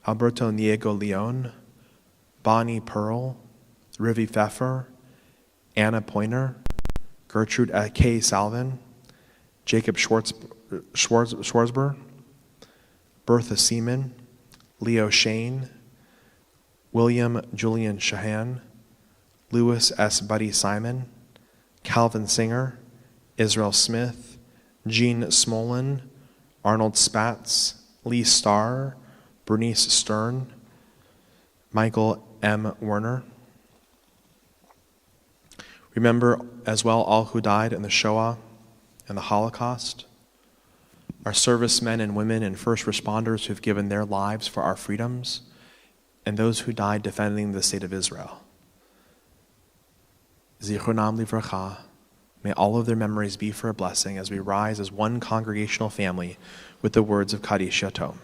Alberto Niego Leon, Bonnie Pearl, Rivi Pfeffer, Anna Pointer, Gertrude K. Salvin, Jacob Schwarzber, Bertha Seaman, Leo Shane, William Julian Shahan, Louis S. Buddy Simon, Calvin Singer, Israel Smith, Jean Smolin, Arnold Spatz, Lee Starr, Bernice Stern, Michael M. Werner. Remember as well all who died in the Shoah and the Holocaust, our servicemen and women and first responders who've given their lives for our freedoms, and those who died defending the state of Israel. Zichronam livracha. May all of their memories be for a blessing as we rise as one congregational family with the words of Kaddish Yatom.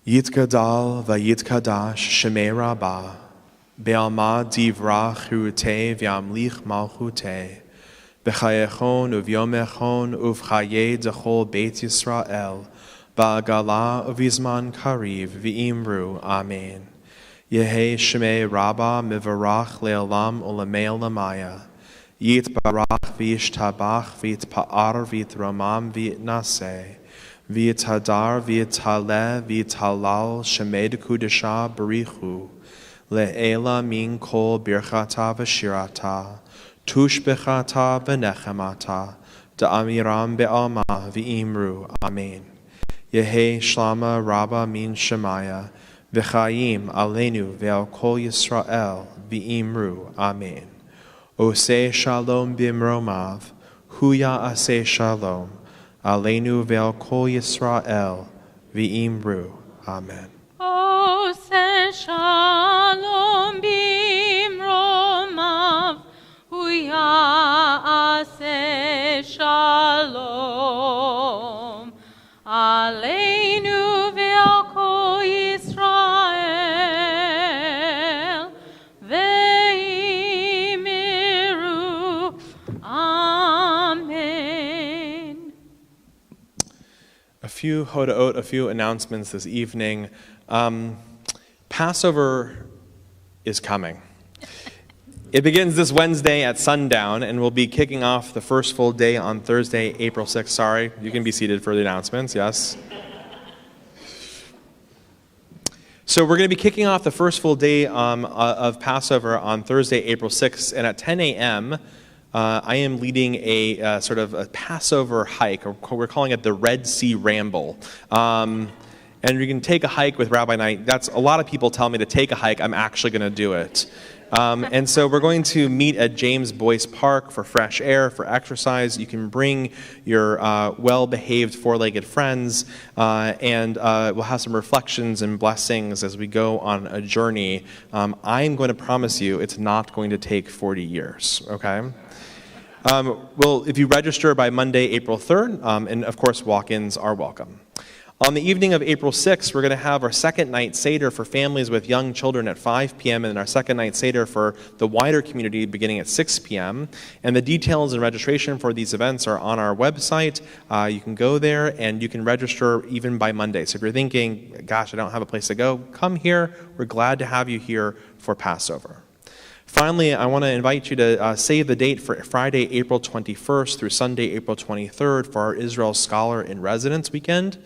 Yitgadal vayitkadash shemei rabbah, be'alma divra chirute v'amlich malchute, b'chayechon uv'yomechon uv'chaye dechol Beit Yisrael, ba'agala uv'izman kariv v'imru. Amen. Yehe shemei rabbah mivarach le'olam u'lamei olamaya, yitbarach v'yishtabach v'yitpa'ar v'yitromam v'yitnaseh, v'yithadar v'yithaleh v'yithalal shemed kudesha barichu le'ela min kol birchata v'shirata tushbechata v'nechemata da'amiram be'alma v'imru. Amen. Yehe shlama rabba min shemaya v'chayim aleinu ve'al kol Yisrael v'imru. Amen. Oseh shalom b'imromav huya aseh shalom Aleinu ve'al kol Yisrael v'imru. Amen. Ose shalom bimromav huya ase shalom Aleinu ve'al kol Yisrael v'imru. Amen. A few hodaot, a few announcements this evening. Passover is coming. It begins this Wednesday at sundown, and we'll be kicking off the first full day on Thursday, April 6th. Sorry, you can be seated for the announcements, yes. So we're going to be kicking off the first full day of Passover on Thursday, April 6th, and at 10 a.m., I am leading a sort of a Passover hike. We're calling it the Red Sea Ramble. And you can take a hike with Rabbi Knight. That's a lot of people tell me to take a hike. I'm actually going to do it. And so we're going to meet at James Boyce Park for fresh air, for exercise. You can bring your well-behaved four-legged friends, and we'll have some reflections and blessings as we go on a journey. I'm going to promise you it's not going to take 40 years, okay? Well, if you register by Monday, April 3rd, and of course walk-ins are welcome. On the evening of April 6th, we're going to have our second night Seder for families with young children at 5 p.m. and our second night Seder for the wider community beginning at 6 p.m. And the details and registration for these events are on our website. You can go there and you can register even by Monday. So if you're thinking, gosh, I don't have a place to go, come here. We're glad to have you here for Passover. Finally, I want to invite you to save the date for Friday, April 21st through Sunday, April 23rd for our Israel Scholar in Residence weekend,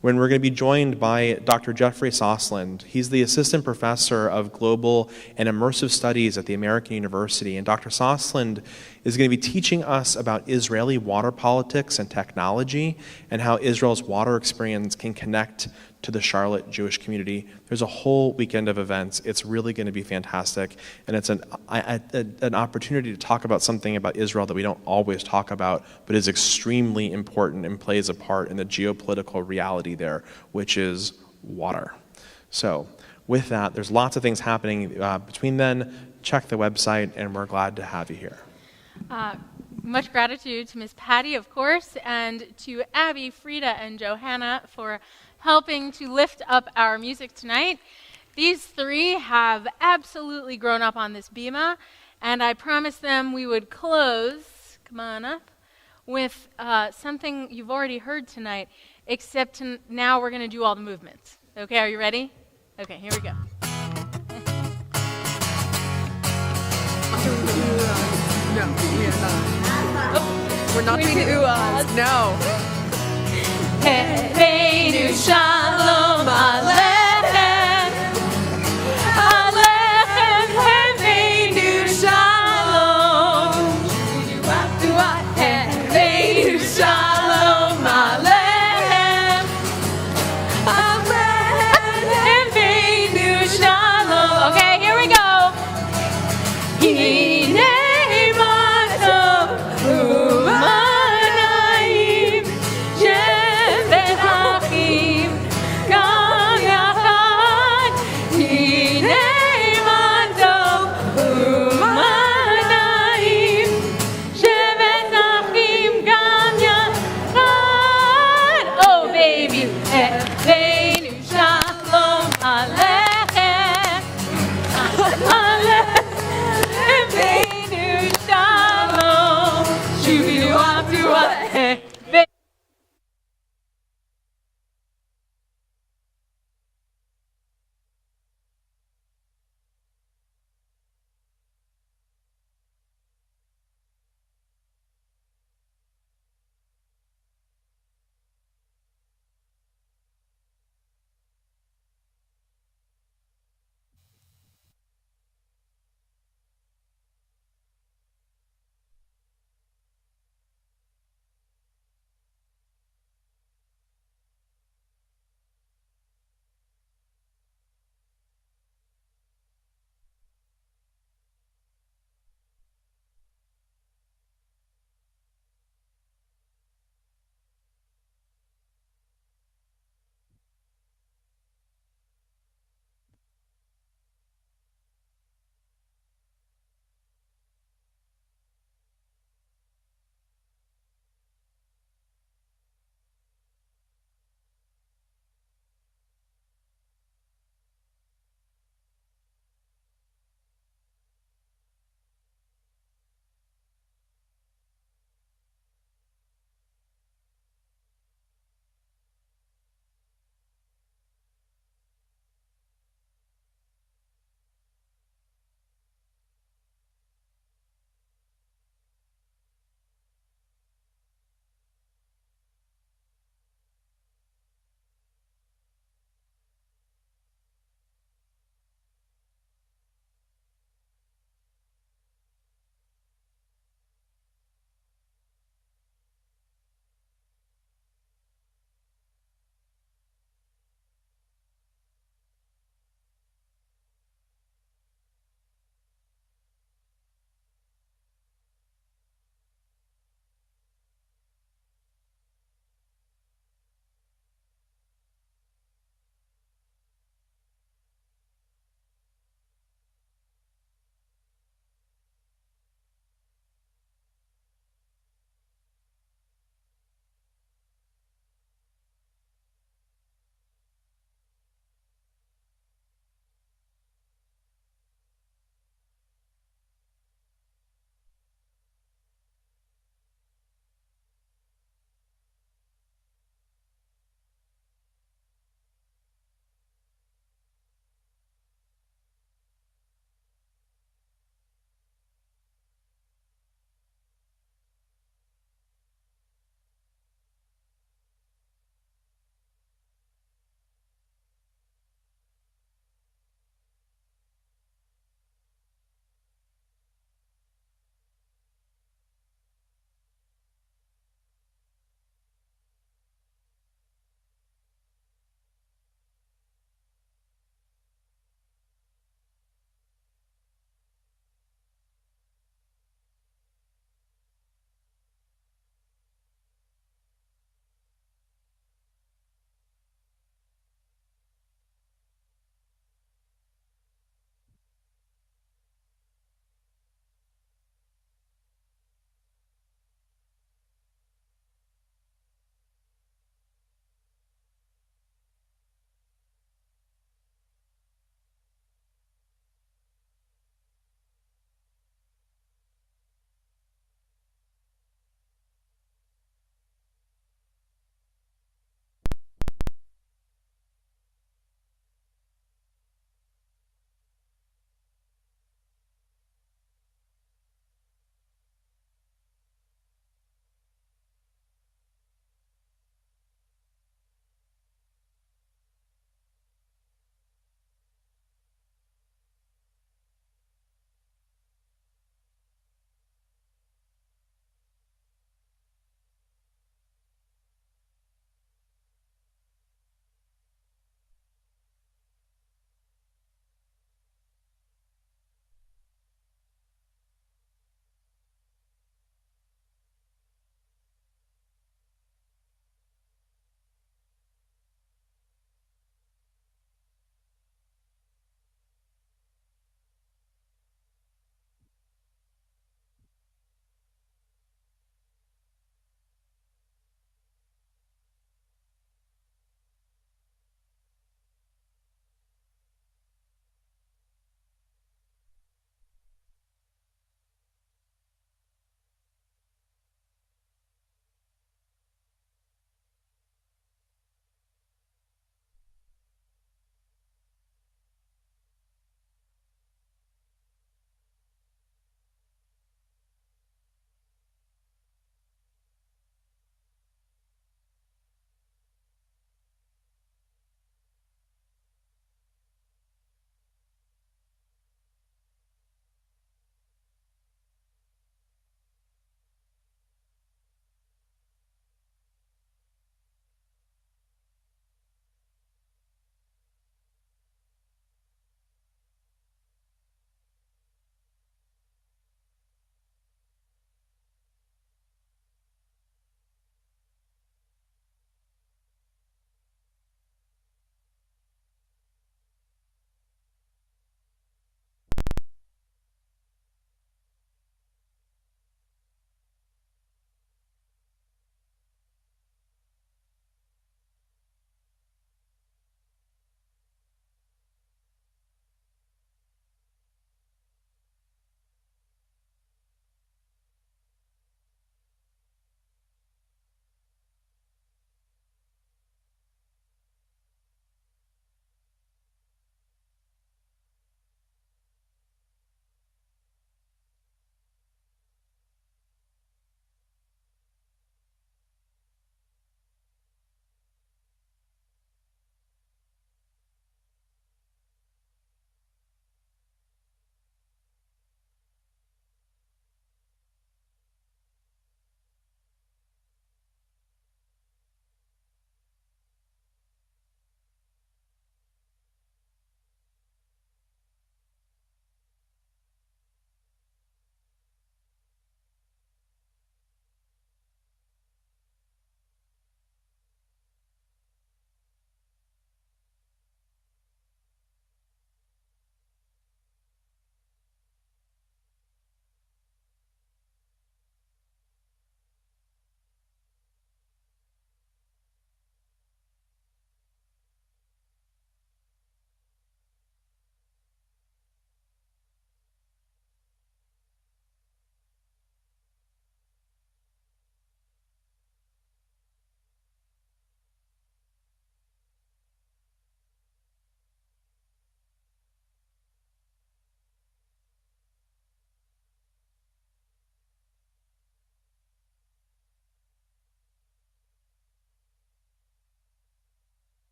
when we're going to be joined by Dr. Jeffrey Sosland. He's the Assistant Professor of Global and Immersive Studies at the American University. And Dr. Sosland is going to be teaching us about Israeli water politics and technology and how Israel's water experience can connect to the Charlotte Jewish community. There's a whole weekend of events. It's really going to be fantastic. And it's an opportunity to talk about something about Israel that we don't always talk about, but is extremely important and plays a part in the geopolitical reality there, which is water. So with that, there's lots of things happening between then. Check the website, and we're glad to have you here. Much gratitude to Miss Patty, of course, and to Abby, Frida, and Johanna for helping to lift up our music tonight. These three have absolutely grown up on this bima, and I promised them we would close, come on up, with something you've already heard tonight, except now we're going to do all the movements. Okay, are you ready? Okay, here we go. No, we are not. We're not doing ooh-ahs. No. Heveinu shalom alechem, alechem heveinu shalom, heveinu shalom alechem, alechem heveinu shalom. Okay, here we go. Yeshua. Hey.